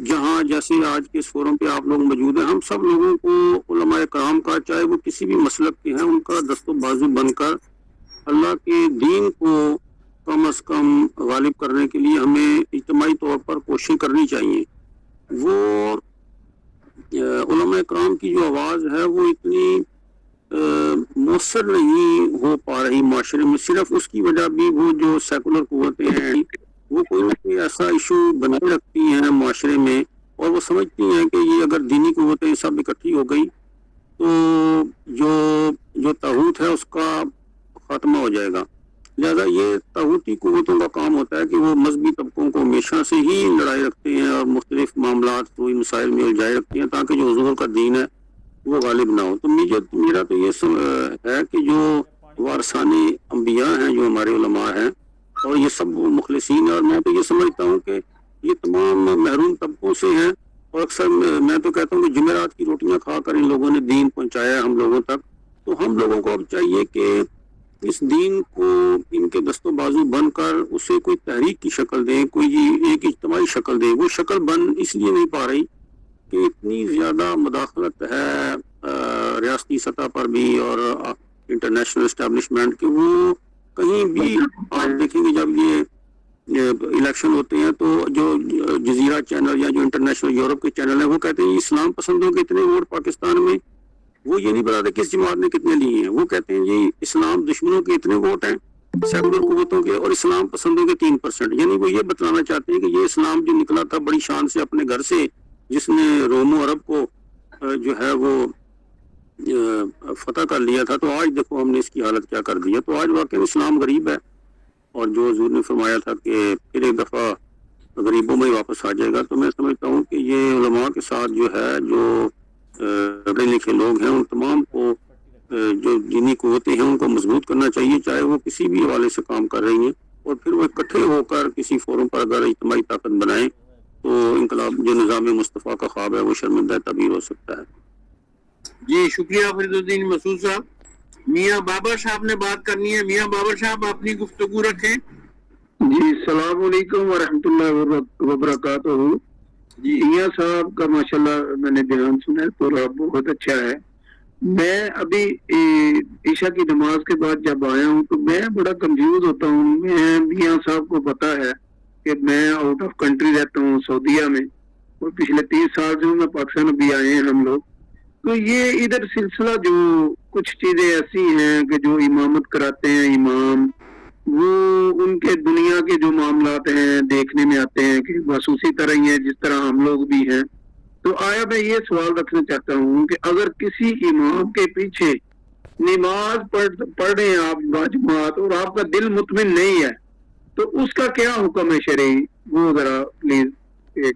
جہاں جیسے آج کے اس فورم پہ آپ لوگ موجود ہیں، ہم سب لوگوں کو علماء کرام کا، چاہے وہ کسی بھی مسلک کے ہیں، ان کا دست و بازو بن کر اللہ کے دین کو کم از کم غالب کرنے کے لیے ہمیں اجتماعی طور پر کوشش کرنی چاہیے. وہ علماء کرام کی جو آواز ہے وہ اتنی مؤثر نہیں ہو پا رہی معاشرے میں. صرف اس کی وجہ بھی وہ جو سیکولر قوتیں ہیں وہ کوئی نہ کوئی ایسا ایشو بنائے رکھتی ہیں معاشرے میں، اور وہ سمجھتی ہیں کہ یہ اگر دینی قوتیں سب اکٹھی ہو گئی تو جو طاغوت ہے اس کا خاتمہ ہو جائے گا. لہذا یہ طاغوتی قوتوں کا کام ہوتا ہے کہ وہ مذہبی طبقوں کو ہمیشہ سے ہی لڑائی رکھتے ہیں اور مختلف معاملات کوئی مسائل میں الجھائے رکھتے ہیں تاکہ جو حضور کا دین ہے وہ غالب نہ ہو. تو میرا تو یہ ہے کہ جو وارثان انبیاء ہیں، جو ہمارے علماء ہیں، اور یہ سب مخلصین ہیں، اور میں تو یہ سمجھتا ہوں کہ یہ تمام محروم طبقوں سے ہیں، اور اکثر میں تو کہتا ہوں کہ جمعرات کی روٹیاں کھا کر ان لوگوں نے دین پہنچایا ہے ہم لوگوں تک. تو ہم لوگوں کو اب چاہیے کہ اس دین کو ان کے دست و بازو بن کر اسے کوئی تحریک کی شکل دیں، کوئی ایک اجتماعی شکل دیں. وہ شکل بن اس لیے نہیں پا رہی کہ اتنی زیادہ مداخلت ہے ریاستی سطح پر بھی اور انٹرنیشنل اسٹیبلشمنٹ کے. وہ کہیں بھی آپ دیکھیں گے جب یہ الیکشن ہوتے ہیں تو جو جزیرہ چینل یا جو انٹرنیشنل یورپ کے چینل ہیں وہ کہتے ہیں اسلام پسندوں کے اتنے ووٹ پاکستان میں. وہ یہ نہیں بتاتے کس جماعت نے کتنے لیے ہیں. وہ کہتے ہیں جی اسلام دشمنوں کے اتنے ووٹ ہیں سیکولر قوتوں کے، اور اسلام پسندوں کے 3%. یعنی وہ یہ بتلانا چاہتے ہیں کہ یہ اسلام جو نکلا تھا بڑی شان سے اپنے گھر سے، جس نے روم و عرب کو جو ہے وہ فتح کر لیا تھا، تو آج دیکھو ہم نے اس کی حالت کیا کر دی ہے. تو آج واقعی اسلام غریب ہے، اور جو حضور نے فرمایا تھا کہ پھر ایک دفعہ غریبوں میں واپس آ جائے گا. تو میں سمجھتا ہوں کہ یہ علماء کے ساتھ جو ہے جو پڑھے لکھے لوگ ہیں ان تمام کو جو دینی قوتیں ہیں ان کو مضبوط کرنا چاہیے، چاہے وہ کسی بھی حوالے سے کام کر رہی ہیں، اور پھر وہ اکٹھے ہو کر کسی فورم پر اگر اجتماعی طاقت بنائیں تو انقلاب جو نظام مصطفیٰ کا خواب ہے وہ شرمندہ تعبیر ہو سکتا ہے. جی شکریہ فرید الدین مسعود صاحب. میاں بابر صاحب نے بات کرنی ہے. میاں بابر صاحب اپنی گفتگو رکھیں. جی السلام علیکم ورحمۃ اللہ وبرکاتہ. جی میاں صاحب کا ماشاءاللہ میں نے بیان سنا ہے تو بہت اچھا ہے. میں ابھی عشاء کی نماز کے بعد جب آیا ہوں تو میں بڑا کنفیوز ہوتا ہوں. میں میاں صاحب کو پتا ہے کہ میں آؤٹ آف کنٹری رہتا ہوں سعودیہ میں، اور پچھلے 30 سال جو میں پاکستان ابھی آئے ہیں ہم لوگ. تو یہ ادھر سلسلہ جو کچھ چیزیں ایسی ہیں کہ جو امامت کراتے ہیں امام، وہ ان کے دنیا کے جو معاملات ہیں دیکھنے میں آتے ہیں کہ بس اسی طرح ہی ہیں جس طرح ہم لوگ بھی ہیں. تو آیا میں یہ سوال رکھنا چاہتا ہوں کہ اگر کسی امام کے پیچھے نماز پڑھ رہے ہیں آپ باجماعت اور آپ کا دل مطمئن نہیں ہے تو اس کا کیا حکم ہے شرعی؟ وہ ذرا پلیز ایک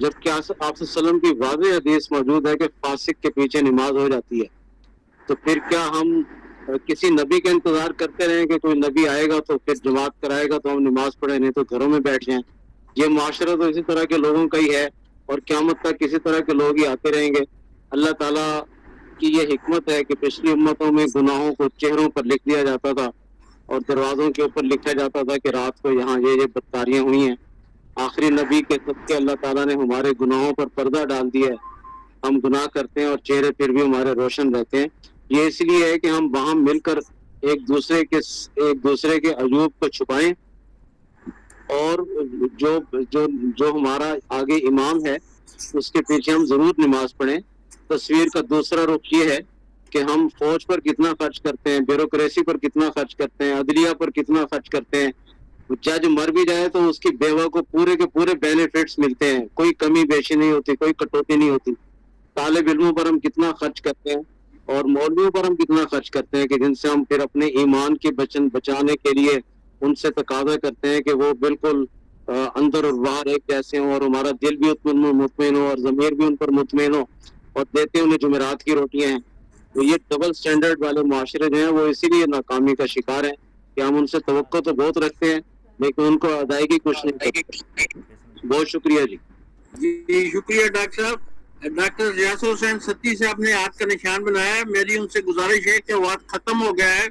جبکہ آپ صلی اللہ علیہ وسلم کی واضح حدیث موجود ہے کہ فاسق کے پیچھے نماز ہو جاتی ہے. تو پھر کیا ہم کسی نبی کا انتظار کرتے رہیں کہ کوئی نبی آئے گا تو پھر جماعت کرائے گا تو ہم نماز پڑھیں, نہیں تو گھروں میں بیٹھ جائیں؟ یہ معاشرہ تو اسی طرح کے لوگوں کا ہی ہے اور قیامت تک کسی طرح کے لوگ ہی آتے رہیں گے. اللہ تعالیٰ کی یہ حکمت ہے کہ پچھلی امتوں میں گناہوں کو چہروں پر لکھ دیا جاتا تھا اور دروازوں کے اوپر لکھا جاتا تھا کہ رات کو یہاں یہ بدکاریاں ہوئی ہیں. آخری نبی کے صدقے اللہ تعالیٰ نے ہمارے گناہوں پر پردہ ڈال دیا ہے. ہم گناہ کرتے ہیں اور چہرے پھر بھی ہمارے روشن رہتے ہیں. یہ اس لیے ہے کہ ہم وہاں مل کر ایک دوسرے کے عیوب کو چھپائیں, اور جو ہمارا آگے امام ہے اس کے پیچھے ہم ضرور نماز پڑھیں. تصویر کا دوسرا رخ یہ ہے کہ ہم فوج پر کتنا خرچ کرتے ہیں, بیوروکریسی پر کتنا خرچ کرتے ہیں, عدلیہ پر کتنا خرچ کرتے ہیں. جج مر بھی جائے تو اس کی بیوہ کو پورے کے پورے بینیفٹس ملتے ہیں, کوئی کمی بیشی نہیں ہوتی, کوئی کٹوتی نہیں ہوتی. طالب علموں پر ہم کتنا خرچ کرتے ہیں اور مولویوں پر ہم کتنا خرچ کرتے ہیں کہ جن سے ہم پھر اپنے ایمان کے بچانے کے لیے ان سے تقاضا کرتے ہیں کہ وہ بالکل اندر اور باہر ایک جیسے ہوں اور ہمارا دل بھی مطمئن ہو اور ضمیر بھی ان پر مطمئن ہو, اور دیتے ہیں انہیں جمعرات کی روٹیاں ہیں. تو یہ ڈبل سٹینڈرڈ والے معاشرے جو ہیں وہ اسی لیے ناکامی کا شکار ہیں کہ ہم ان سے توقع تو بہت رکھتے ہیں لیکن ان کو ادائیگی کچھ نہیں کرتے. بہت شکریہ جی. جی شکریہ ڈاکٹر صاحب. ڈاکٹر ریاض حسین ستی سے آپ نے ہاتھ کا نشان بنایا ہے. میری ان سے گزارش ہے کہ وقت ختم ہو گیا ہے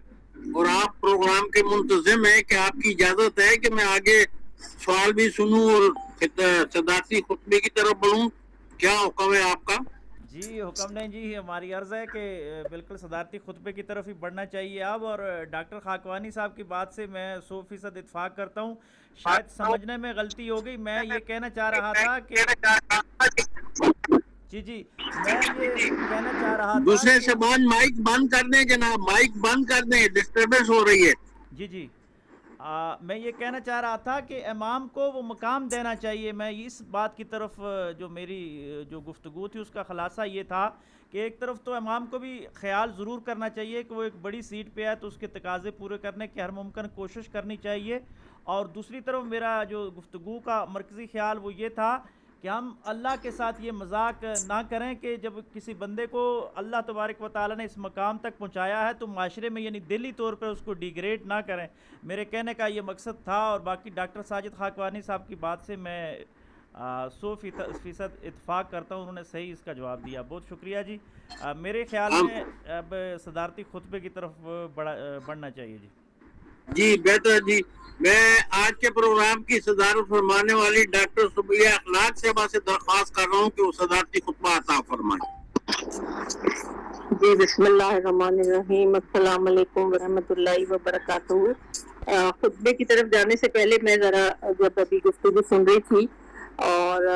اور آپ پروگرام کے منتظم ہیں کہ آپ کی اجازت ہے کہ میں آگے سوال بھی سنوں اور صدارتی خطبے کی طرف بڑھوں. کیا حکم ہے آپ کا؟ جی حکم نہیں جی, ہماری عرض ہے کہ بالکل صدارتی خطبے کی طرف ہی بڑھنا چاہیے اب. اور ڈاکٹر خاکوانی صاحب کی بات سے میں 100% اتفاق کرتا ہوں. شاید سمجھنے میں غلطی ہو گئی. میں یہ کہنا چاہ رہا تھا کہ جی میں یہ کہنا چاہ رہا تھا دوسرے زبان مائک بند کر دیں جناب, مائک بند کر دیں, ڈسٹربنس ہو رہی ہے. جی میں یہ کہنا چاہ رہا تھا کہ امام کو وہ مقام دینا چاہیے. میں اس بات کی طرف جو میری جو گفتگو تھی اس کا خلاصہ یہ تھا کہ ایک طرف تو امام کو بھی خیال ضرور کرنا چاہیے کہ وہ ایک بڑی سیٹ پہ ہے تو اس کے تقاضے پورے کرنے کی ہر ممکن کوشش کرنی چاہیے. اور دوسری طرف میرا جو گفتگو کا مرکزی خیال وہ یہ تھا کہ ہم اللہ کے ساتھ یہ مذاق نہ کریں کہ جب کسی بندے کو اللہ تبارک و تعالیٰ نے اس مقام تک پہنچایا ہے تو معاشرے میں یعنی دلی طور پر اس کو ڈیگریڈ نہ کریں. میرے کہنے کا یہ مقصد تھا. اور باقی ڈاکٹر ساجد خاکوانی صاحب کی بات سے میں 100% اتفاق کرتا ہوں. انہوں نے صحیح اس کا جواب دیا. بہت شکریہ جی. میرے خیال میں اب صدارتی خطبے کی طرف بڑھنا چاہیے جی. جی بہتر جی. میں آج کے پروگرام کی صدارت فرمانے والی ڈاکٹر صبیہ اخلاق صاحبہ سے درخواست کر رہا ہوں کہ وہ صدارتی خطبہ عطا فرمائیں. جی بسم اللہ الرحمن الرحیم. السلام علیکم ورحمۃ اللہ وبرکاتہ. خطبے کی طرف جانے سے پہلے میں ذرا جب ابھی گفتگو سن رہی تھی اور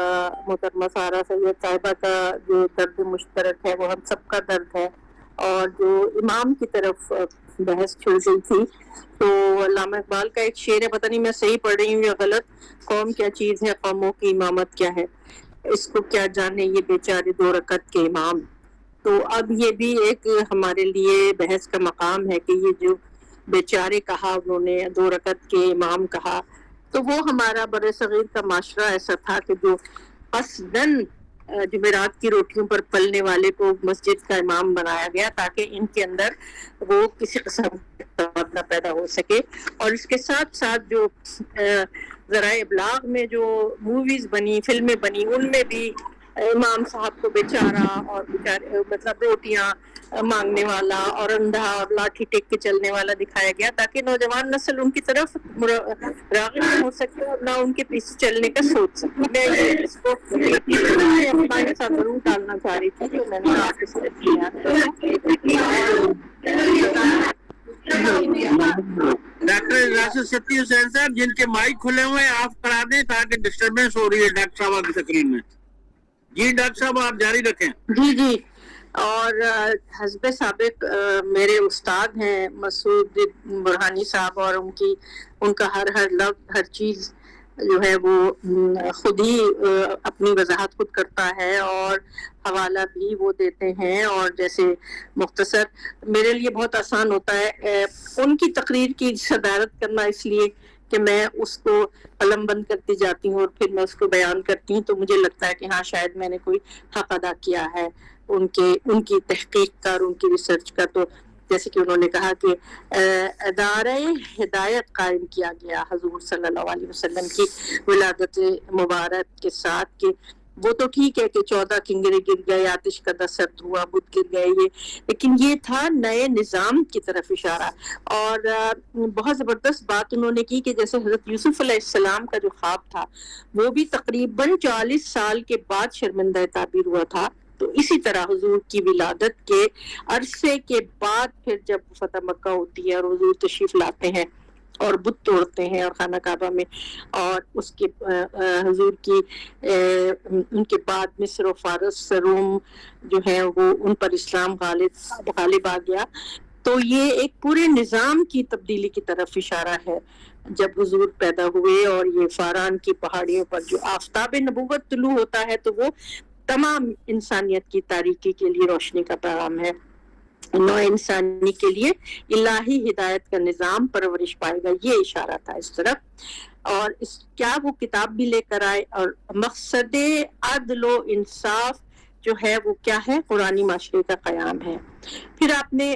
محترمہ سارہ سید صاحبہ کا جو درد مشترک ہے وہ ہم سب کا درد ہے, اور جو امام کی طرف بحث چھڑ گئی تھی تو علامہ اقبال کا ایک شعر ہے, پتہ نہیں میں صحیح پڑھ رہی ہوں یا غلط, قوم کیا چیز ہے, قوموں کی امامت کیا ہے, اس کو کیا جانے یہ بیچارے 2 رکعت کے امام. تو اب یہ بھی ایک ہمارے لیے بحث کا مقام ہے کہ یہ جو بیچارے کہا انہوں نے, 2 رکعت کے امام کہا, تو وہ ہمارا بر صغیر کا معاشرہ ایسا تھا کہ جو قصداً جمعرات کی روٹیوں پر پلنے والے کو مسجد کا امام بنایا گیا تاکہ ان کے اندر وہ کسی قسم نہ پیدا ہو سکے. اور اس کے ساتھ ساتھ جو ذرائع ابلاغ میں جو موویز بنی, فلمیں بنی, ان میں بھی امام صاحب کو بیچارہ اور بیچارے مطلب روٹیاں مانگنے والا اور اندھا اور لاٹھی ٹیک کے چلنے والا دکھایا گیا تاکہ نوجوان نسل ان کی طرف راغب نہ ہو سکے اور نہ ان کے پیچھے چلنے کا سوچ سکے. میں اس کو اپنے ساتھ ضرور ڈالنا چاہ رہی تھی کہ میں نے آپ کے ساتھ ڈاکٹر ریاض ستی حسین صاحب جن کے مائک کھلے ہوئے ہیں آپ کرا دیں تاکہ ڈسٹربنس ہو رہی ہے ڈاکٹر صاحب کی تقریر میں. جی ڈاکٹر صاحب آپ جاری رکھیں. جی. اور حزب سابق میرے استاد ہیں مسعود برہانی صاحب, اور ان کا ہر لفظ ہر چیز جو ہے وہ خود ہی اپنی وضاحت خود کرتا ہے اور حوالہ بھی وہ دیتے ہیں. اور جیسے مختصر میرے لیے بہت آسان ہوتا ہے ان کی تقریر کی صدارت کرنا, اس لیے کہ میں اس کو قلم بند کرتی جاتی ہوں اور پھر میں اس کو بیان کرتی ہوں تو مجھے لگتا ہے کہ ہاں شاید میں نے کوئی حق ادا کیا ہے ان کی تحقیق کا اور ان کی ریسرچ کا. تو جیسے کہ انہوں نے کہا کہ ادارہ ہدایت قائم کیا گیا حضور صلی اللہ علیہ وسلم کی ولادت مبارک کے ساتھ، کہ وہ تو ٹھیک ہے کہ 14 کنگرے گر گئے، آتش کا دستر ہوا، بت گر گئے، لیکن یہ تھا نئے نظام کی طرف اشارہ. اور بہت زبردست بات انہوں نے کی کہ جیسے حضرت یوسف علیہ السلام کا جو خواب تھا وہ بھی تقریباً 40 سال کے بعد شرمندہ تعبیر ہوا تھا، تو اسی طرح حضور کی ولادت کے عرصے کے بعد پھر جب فتح مکہ ہوتی ہے اور حضور تشریف لاتے ہیں اور بت توڑتے ہیں اور خانہ کعبہ میں، اور اس کے حضور کی ان کے بعد مصر و فارس روم جو ہے وہ ان پر اسلام غالب آ گیا. تو یہ ایک پورے نظام کی تبدیلی کی طرف اشارہ ہے. جب حضور پیدا ہوئے اور یہ فاران کی پہاڑیوں پر جو آفتاب نبوت طلوع ہوتا ہے تو وہ تمام انسانیت کی تاریکی کے لیے روشنی کا پیغام ہے. نو انسانی کے لیے الہی ہدایت کا نظام پرورش پائے گا، یہ اشارہ تھا اس طرف. اور کیا وہ کتاب بھی لے کر آئے، اور مقصد عدل و انصاف جو ہے وہ کیا ہے؟ قرآنی معاشرے کا قیام ہے. پھر آپ نے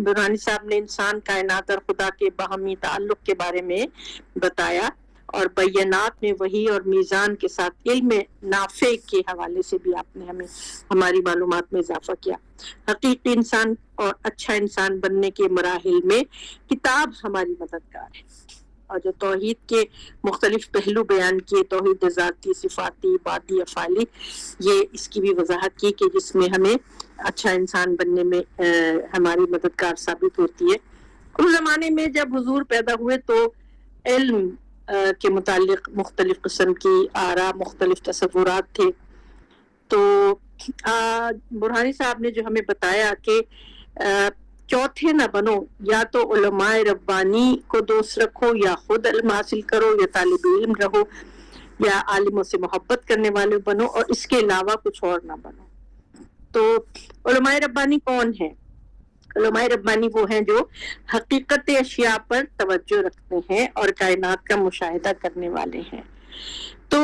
برہانی صاحب نے انسان، کائنات اور خدا کے باہمی تعلق کے بارے میں بتایا، اور بینات میں وحی اور میزان کے ساتھ علم نافع کے حوالے سے بھی آپ نے ہماری معلومات میں اضافہ کیا. حقیقی انسان اور اچھا انسان بننے کے مراحل میں کتاب ہماری مددگار ہے. اور جو توحید کے مختلف پہلو بیان کیے، توحید ذاتی، صفاتی، باطنی، افعالی، یہ اس کی بھی وضاحت کی کہ جس میں ہمیں اچھا انسان بننے میں ہماری مددگار ثابت ہوتی ہے. اس زمانے میں جب حضور پیدا ہوئے تو علم کے متعلق مختلف قسم کی آراء، مختلف تصورات تھے. تو برہانی صاحب نے جو ہمیں بتایا کہ چوتھے نہ بنو، یا تو علماء ربانی کو دوست رکھو، یا خود علم حاصل کرو، یا طالب علم رہو، یا عالموں سے محبت کرنے والے بنو، اور اس کے علاوہ کچھ اور نہ بنو. تو علماء ربانی کون ہیں؟ علماء ربانی وہ ہیں جو حقیقت اشیاء پر توجہ رکھتے ہیں اور کائنات کا مشاہدہ کرنے والے ہیں. تو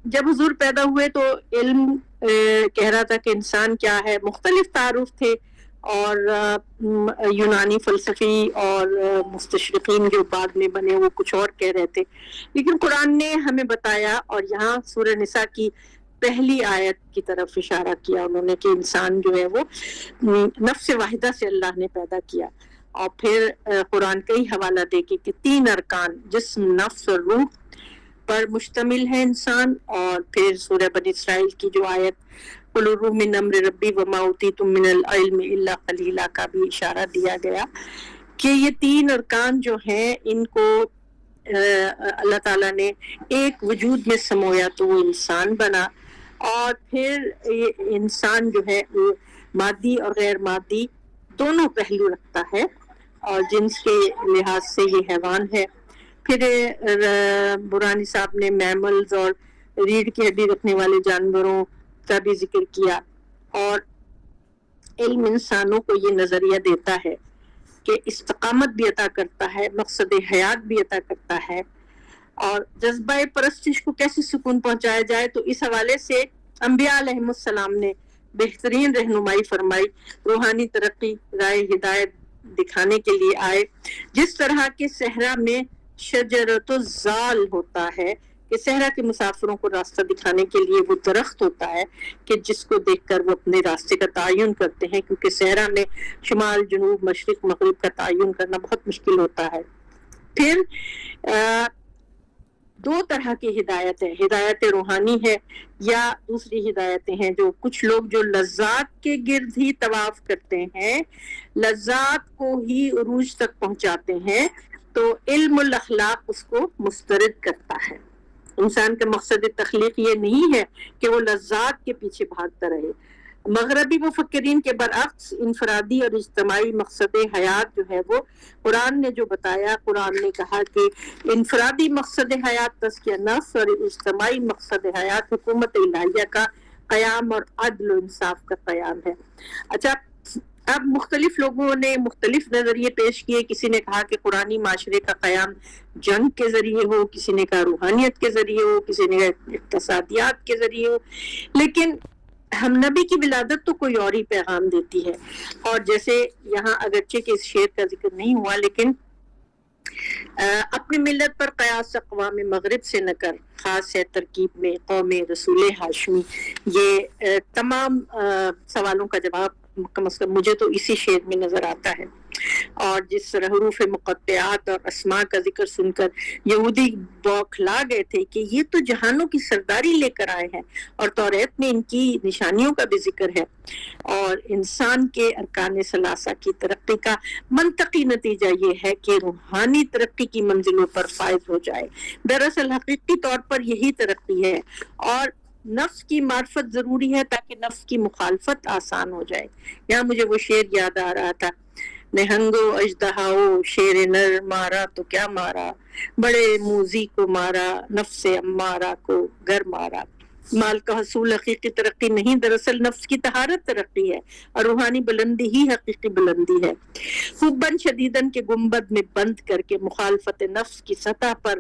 جب حضور پیدا ہوئے تو علم کہہ رہا تھا کہ انسان کیا ہے، مختلف تعارف تھے، اور یونانی فلسفی اور مستشرقین جو بعد میں بنے وہ کچھ اور کہہ رہے تھے. لیکن قرآن نے ہمیں بتایا، اور یہاں سورہ نساء کی پہلی آیت کی طرف اشارہ کیا انہوں نے کہ انسان جو ہے وہ نفس واحدہ سے اللہ نے پیدا کیا. اور پھر قرآن کا ہی حوالہ دے کے کہ 3 ارکان جسم، نفس اور روح پر مشتمل ہے انسان. اور پھر سورہ بنی اسرائیل کی جو آیت قل الروح من امر ربی وما اوتیتم من العلم الا قلیلا کا بھی اشارہ دیا گیا کہ یہ 3 ارکان جو ہیں ان کو اللہ تعالیٰ نے ایک وجود میں سمویا تو وہ انسان بنا. اور پھر یہ انسان جو ہے وہ مادی اور غیر مادی دونوں پہلو رکھتا ہے، اور جنس کے لحاظ سے یہ حیوان ہے. پھر برہانی صاحب نے میملز اور ریڑھ کی ہڈی رکھنے والے جانوروں کا بھی ذکر کیا. اور علم انسانوں کو یہ نظریہ دیتا ہے کہ استقامت بھی عطا کرتا ہے، مقصد حیات بھی عطا کرتا ہے، اور جذبہ پرستش کو کیسے سکون پہنچایا جائے. تو اس حوالے سے انبیاء علیہ السلام نے بہترین رہنمائی فرمائی، روحانی ترقی، رائے ہدایت دکھانے کے لیے آئے. جس طرح کے صحرا میں شجرۃ الزال ہوتا ہے کہ صحرا کے مسافروں کو راستہ دکھانے کے لیے وہ درخت ہوتا ہے کہ جس کو دیکھ کر وہ اپنے راستے کا تعین کرتے ہیں، کیونکہ صحرا میں شمال، جنوب، مشرق، مغرب کا تعین کرنا بہت مشکل ہوتا ہے. پھر 2 طرح کی ہدایت ہے، ہدایت روحانی ہے یا دوسری ہدایتیں ہیں جو کچھ لوگ جو لذات کے گرد ہی طواف کرتے ہیں، لذات کو ہی عروج تک پہنچاتے ہیں، تو علم الاخلاق اس کو مسترد کرتا ہے. انسان کا مقصد تخلیق یہ نہیں ہے کہ وہ لذات کے پیچھے بھاگتا رہے. مغربی مفکرین کے برعکس انفرادی اور اجتماعی مقصد حیات جو ہے وہ قرآن نے جو بتایا، قرآن نے کہا کہ انفرادی مقصد حیات تزکیہ نفس اور اجتماعی مقصد حیات حکومت الہیہ کا قیام اور عدل و انصاف کا قیام ہے. اچھا، اب مختلف لوگوں نے مختلف نظریے پیش کیے. کسی نے کہا کہ قرآنی معاشرے کا قیام جنگ کے ذریعے ہو, کسی نے کہا روحانیت کے ذریعے ہو, کسی نے کہا اقتصادیات کے ذریعے ہو. لیکن ہم نبی کی ولادت تو کوئی اور ہی پیغام دیتی ہے. اور جیسے یہاں اگرچہ کہ اس شعر کا ذکر نہیں ہوا, لیکن اپنی ملت پر قیاس اقوام مغرب سے نہ کر, خاص ہے ترکیب میں قوم رسول ہاشمی. یہ تمام سوالوں کا جواب کم از کم مجھے تو اسی شعر میں نظر آتا ہے. اور جس حروف مقطعات اور اسماء کا ذکر سن کر یہودی بوکھلا گئے تھے کہ یہ تو جہانوں کی سرداری لے کر آئے ہیں, اور توریت میں ان کی نشانیوں کا بھی ذکر ہے. اور انسان کے ارکان ثلاثہ کی ترقی کا منطقی نتیجہ یہ ہے کہ روحانی ترقی کی منزلوں پر فائز ہو جائے. دراصل حقیقی طور پر یہی ترقی ہے, اور نفس کی معرفت ضروری ہے تاکہ نفس کی مخالفت آسان ہو جائے. یہاں مجھے وہ شعر یاد آ رہا تھا, نہنگو اژدہاؤ شیر نر مارا تو کیا مارا, بڑے موذی کو مارا نفس امارہ کو گر مارا. مال کا حصول حقیقی ترقی نہیں, دراصل نفس کی طہارت ترقی ہے, اور روحانی بلندی ہی حقیقی بلندی ہے. حباً شدیداً کے گنبد میں بند کر کے مخالفت نفس کی سطح پر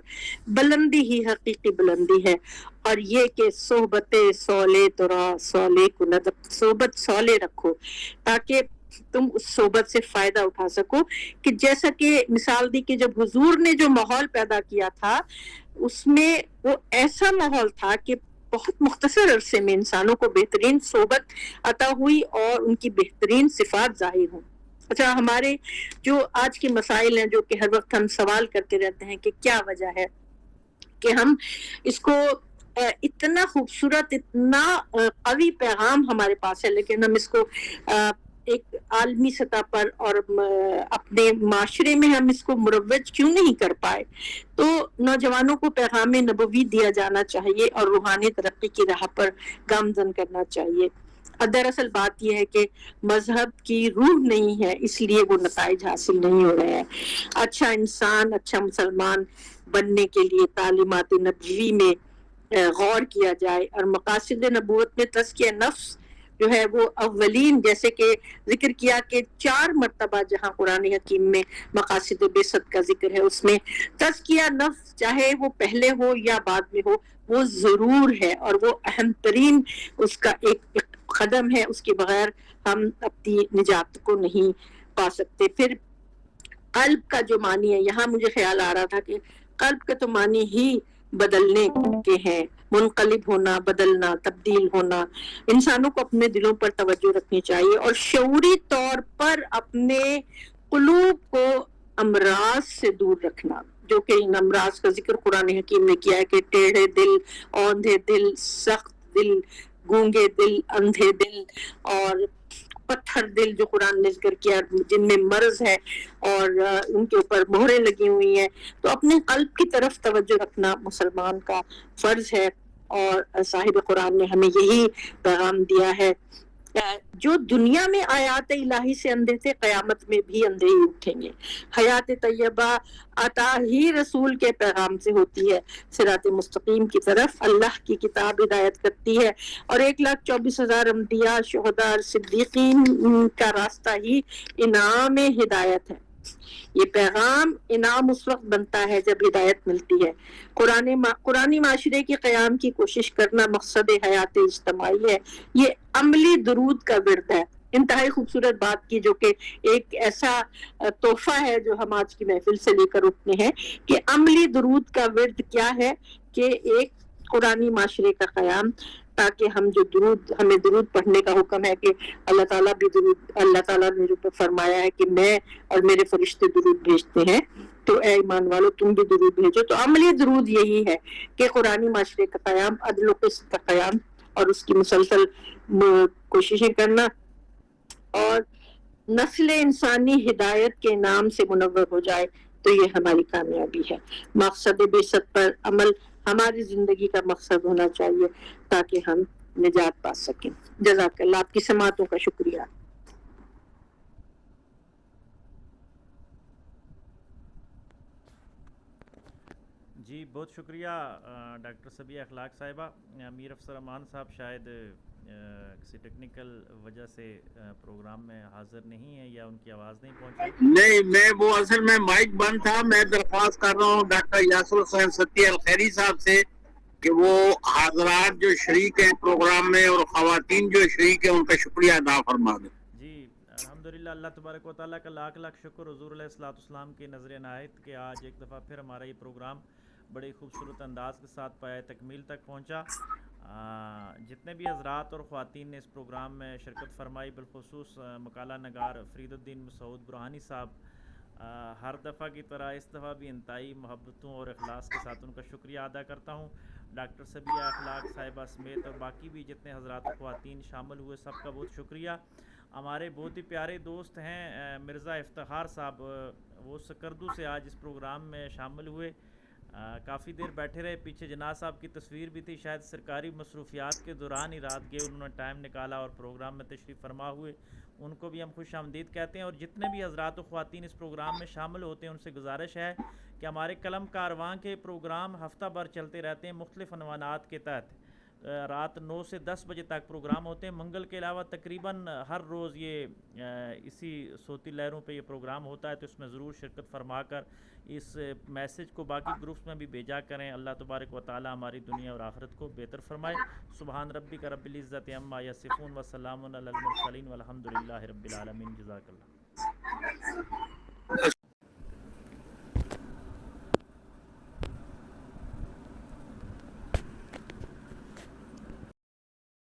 بلندی ہی حقیقی بلندی ہے. اور یہ کہ صحبت سولے ترا سولے کو ندب, صحبت سولے رکھو تاکہ تم اس صحبت سے فائدہ اٹھا سکو. کہ جیسا کہ مثال دی کہ جب حضور نے جو ماحول پیدا کیا تھا, اس میں وہ ایسا ماحول تھا کہ بہت مختصر عرصے میں انسانوں کو بہترین صحبت عطا ہوئی اور ان کی بہترین صفات ظاہر ہوں. اچھا, ہمارے جو آج کے مسائل ہیں, جو کہ ہر وقت ہم سوال کرتے رہتے ہیں کہ کیا وجہ ہے کہ ہم اس کو اتنا خوبصورت, اتنا قوی پیغام ہمارے پاس ہے, لیکن ہم اس کو ایک عالمی سطح پر اور اپنے معاشرے میں ہم اس کو مروج کیوں نہیں کر پائے. تو نوجوانوں کو پیغام نبوی دیا جانا چاہیے اور روحانی ترقی کی راہ پر گامزن کرنا چاہیے. دراصل بات یہ ہے کہ مذہب کی روح نہیں ہے, اس لیے وہ نتائج حاصل نہیں ہو رہے ہیں. اچھا انسان, اچھا مسلمان بننے کے لیے تعلیمات نبوی میں غور کیا جائے, اور مقاصد نبوت میں تزکیہ نفس جو ہے وہ اولین, جیسے کہ ذکر کیا کہ 4 مرتبہ جہاں قرآن حکیم میں مقاصد بعثت کا ذکر ہے, اس میں تزکیہ نفس چاہے وہ پہلے ہو یا بعد میں ہو وہ ضرور ہے, اور وہ اہم ترین اس کا ایک قدم ہے. اس کے بغیر ہم اپنی نجات کو نہیں پا سکتے. پھر قلب کا جو معنی ہے, یہاں مجھے خیال آ رہا تھا کہ قلب کا تو معنی ہی بدلنے کے ہیں, منقلب ہونا, بدلنا, تبدیل ہونا. انسانوں کو اپنے دلوں پر توجہ رکھنی چاہیے اور شعوری طور پر اپنے قلوب کو امراض سے دور رکھنا, جو کہ ان امراض کا ذکر قرآن حکیم نے کیا ہے کہ ٹیڑھے دل, اوندھے دل, سخت دل, گونگے دل, اندھے دل اور پتھر دل جو قرآن نے ذکر کیا, جن میں مرض ہے اور ان کے اوپر مہریں لگی ہوئی ہیں. تو اپنے قلب کی طرف توجہ رکھنا مسلمان کا فرض ہے, اور صاحب قرآن نے ہمیں یہی پیغام دیا ہے. جو دنیا میں آیات الہی سے اندھے تھے, قیامت میں بھی اندھے ہی اٹھیں گے. حیات طیبہ عطا ہی رسول کے پیغام سے ہوتی ہے. صراط مستقیم کی طرف اللہ کی کتاب ہدایت کرتی ہے, اور 1,24,000 انبیاء, شہداء, صدیقین کا راستہ ہی انعام ہدایت ہے. یہ پیغام انعام اس وقت بنتا ہے جب ہدایت ملتی ہے. قرآنی معاشرے کے قیام کی کوشش کرنا مقصد حیات اجتماعی ہے. یہ عملی درود کا ورد ہے. انتہائی خوبصورت بات کی, جو کہ ایک ایسا تحفہ ہے جو ہم آج کی محفل سے لے کر اٹھنے ہیں, کہ عملی درود کا ورد کیا ہے, کہ ایک قرآنی معاشرے کا قیام, تاکہ ہم جو ہمیں درود پڑھنے کا حکم ہے کہ اللہ تعالیٰ بھی درود, اللہ تعالیٰ نے جو فرمایا ہے کہ میں اور میرے فرشتے درود بھیجتے ہیں, تو اے ایمان والو تم بھی درود بھیجو. تو عملی درود یہی ہے کہ قرآنی معاشرے کا قیام, عدل و قسط کا قیام, اور اس کی مسلسل کوششیں کرنا, اور نسل انسانی ہدایت کے نام سے منور ہو جائے, تو یہ ہماری کامیابی ہے. مقصد بعثت پر عمل ہماری زندگی کا مقصد ہونا چاہیے تاکہ ہم نجات پا سکیں. جزاک اللہ. آپ کی سماعتوں کا شکریہ. جی بہت شکریہ ڈاکٹر صبیہ اخلاق صاحبہ. میر افسر امان صاحب شاید کسی ٹیکنیکل وجہ سے پروگرام میں حاضر نہیں ہیں یا ان کی آواز نہیں پہنچی؟ نہیں، میں وہ اصل میں مائک بند تھا. میں درخواست کر رہا ہوں ڈاکٹر یاسر حسین ستی الخیری صاحب سے کہ وہ حضرات جو شریک ہیں پروگرام میں اور خواتین جو شریک ہیں ان کا شکریہ ادا فرما دیں. جی الحمدللہ، اللہ تبارک و تعالیٰ کا لاکھ لاکھ شکر حضور علیہ الصلوۃ والسلام کی نظر عنایت کہ آج ایک دفعہ پھر ہمارا یہ پروگرام بڑے خوبصورت انداز کے ساتھ پائے تکمیل تک پہنچا. جتنے بھی حضرات اور خواتین نے اس پروگرام میں شرکت فرمائی، بالخصوص مقالہ نگار فرید الدین مسعود برہانی صاحب، ہر دفعہ کی طرح اس دفعہ بھی انتہائی محبتوں اور اخلاص کے ساتھ ان کا شکریہ ادا کرتا ہوں. ڈاکٹر سبیہ اخلاق صاحبہ سمیت اور باقی بھی جتنے حضرات و خواتین شامل ہوئے سب کا بہت شکریہ. ہمارے بہت ہی پیارے دوست ہیں مرزا افتخار صاحب، وہ سکردو سے آج اس پروگرام میں شامل ہوئے. کافی دیر بیٹھے رہے، پیچھے جناز صاحب کی تصویر بھی تھی، شاید سرکاری مصروفیات کے دوران ہی رات گئے، انہوں نے ٹائم نکالا اور پروگرام میں تشریف فرما ہوئے. ان کو بھی ہم خوش آمدید کہتے ہیں. اور جتنے بھی حضرات و خواتین اس پروگرام میں شامل ہوتے ہیں ان سے گزارش ہے کہ ہمارے قلم کارواں کے پروگرام ہفتہ بھر چلتے رہتے ہیں مختلف عنوانات کے تحت. رات 9 سے 10 بجے تک پروگرام ہوتے ہیں. منگل کے علاوہ تقریباً ہر روز یہ اسی صوتی لہروں پہ یہ پروگرام ہوتا ہے، تو اس میں ضرور شرکت فرما کر اس میسج کو باقی گروپس میں بھی بھیجا کریں. اللہ تبارک و تعالی ہماری دنیا اور آخرت کو بہتر فرمائے. سبحان ربک رب العزت عما یصفون وسلام علی المرسلین والحمد للہ رب العالمین. جزاک اللہ.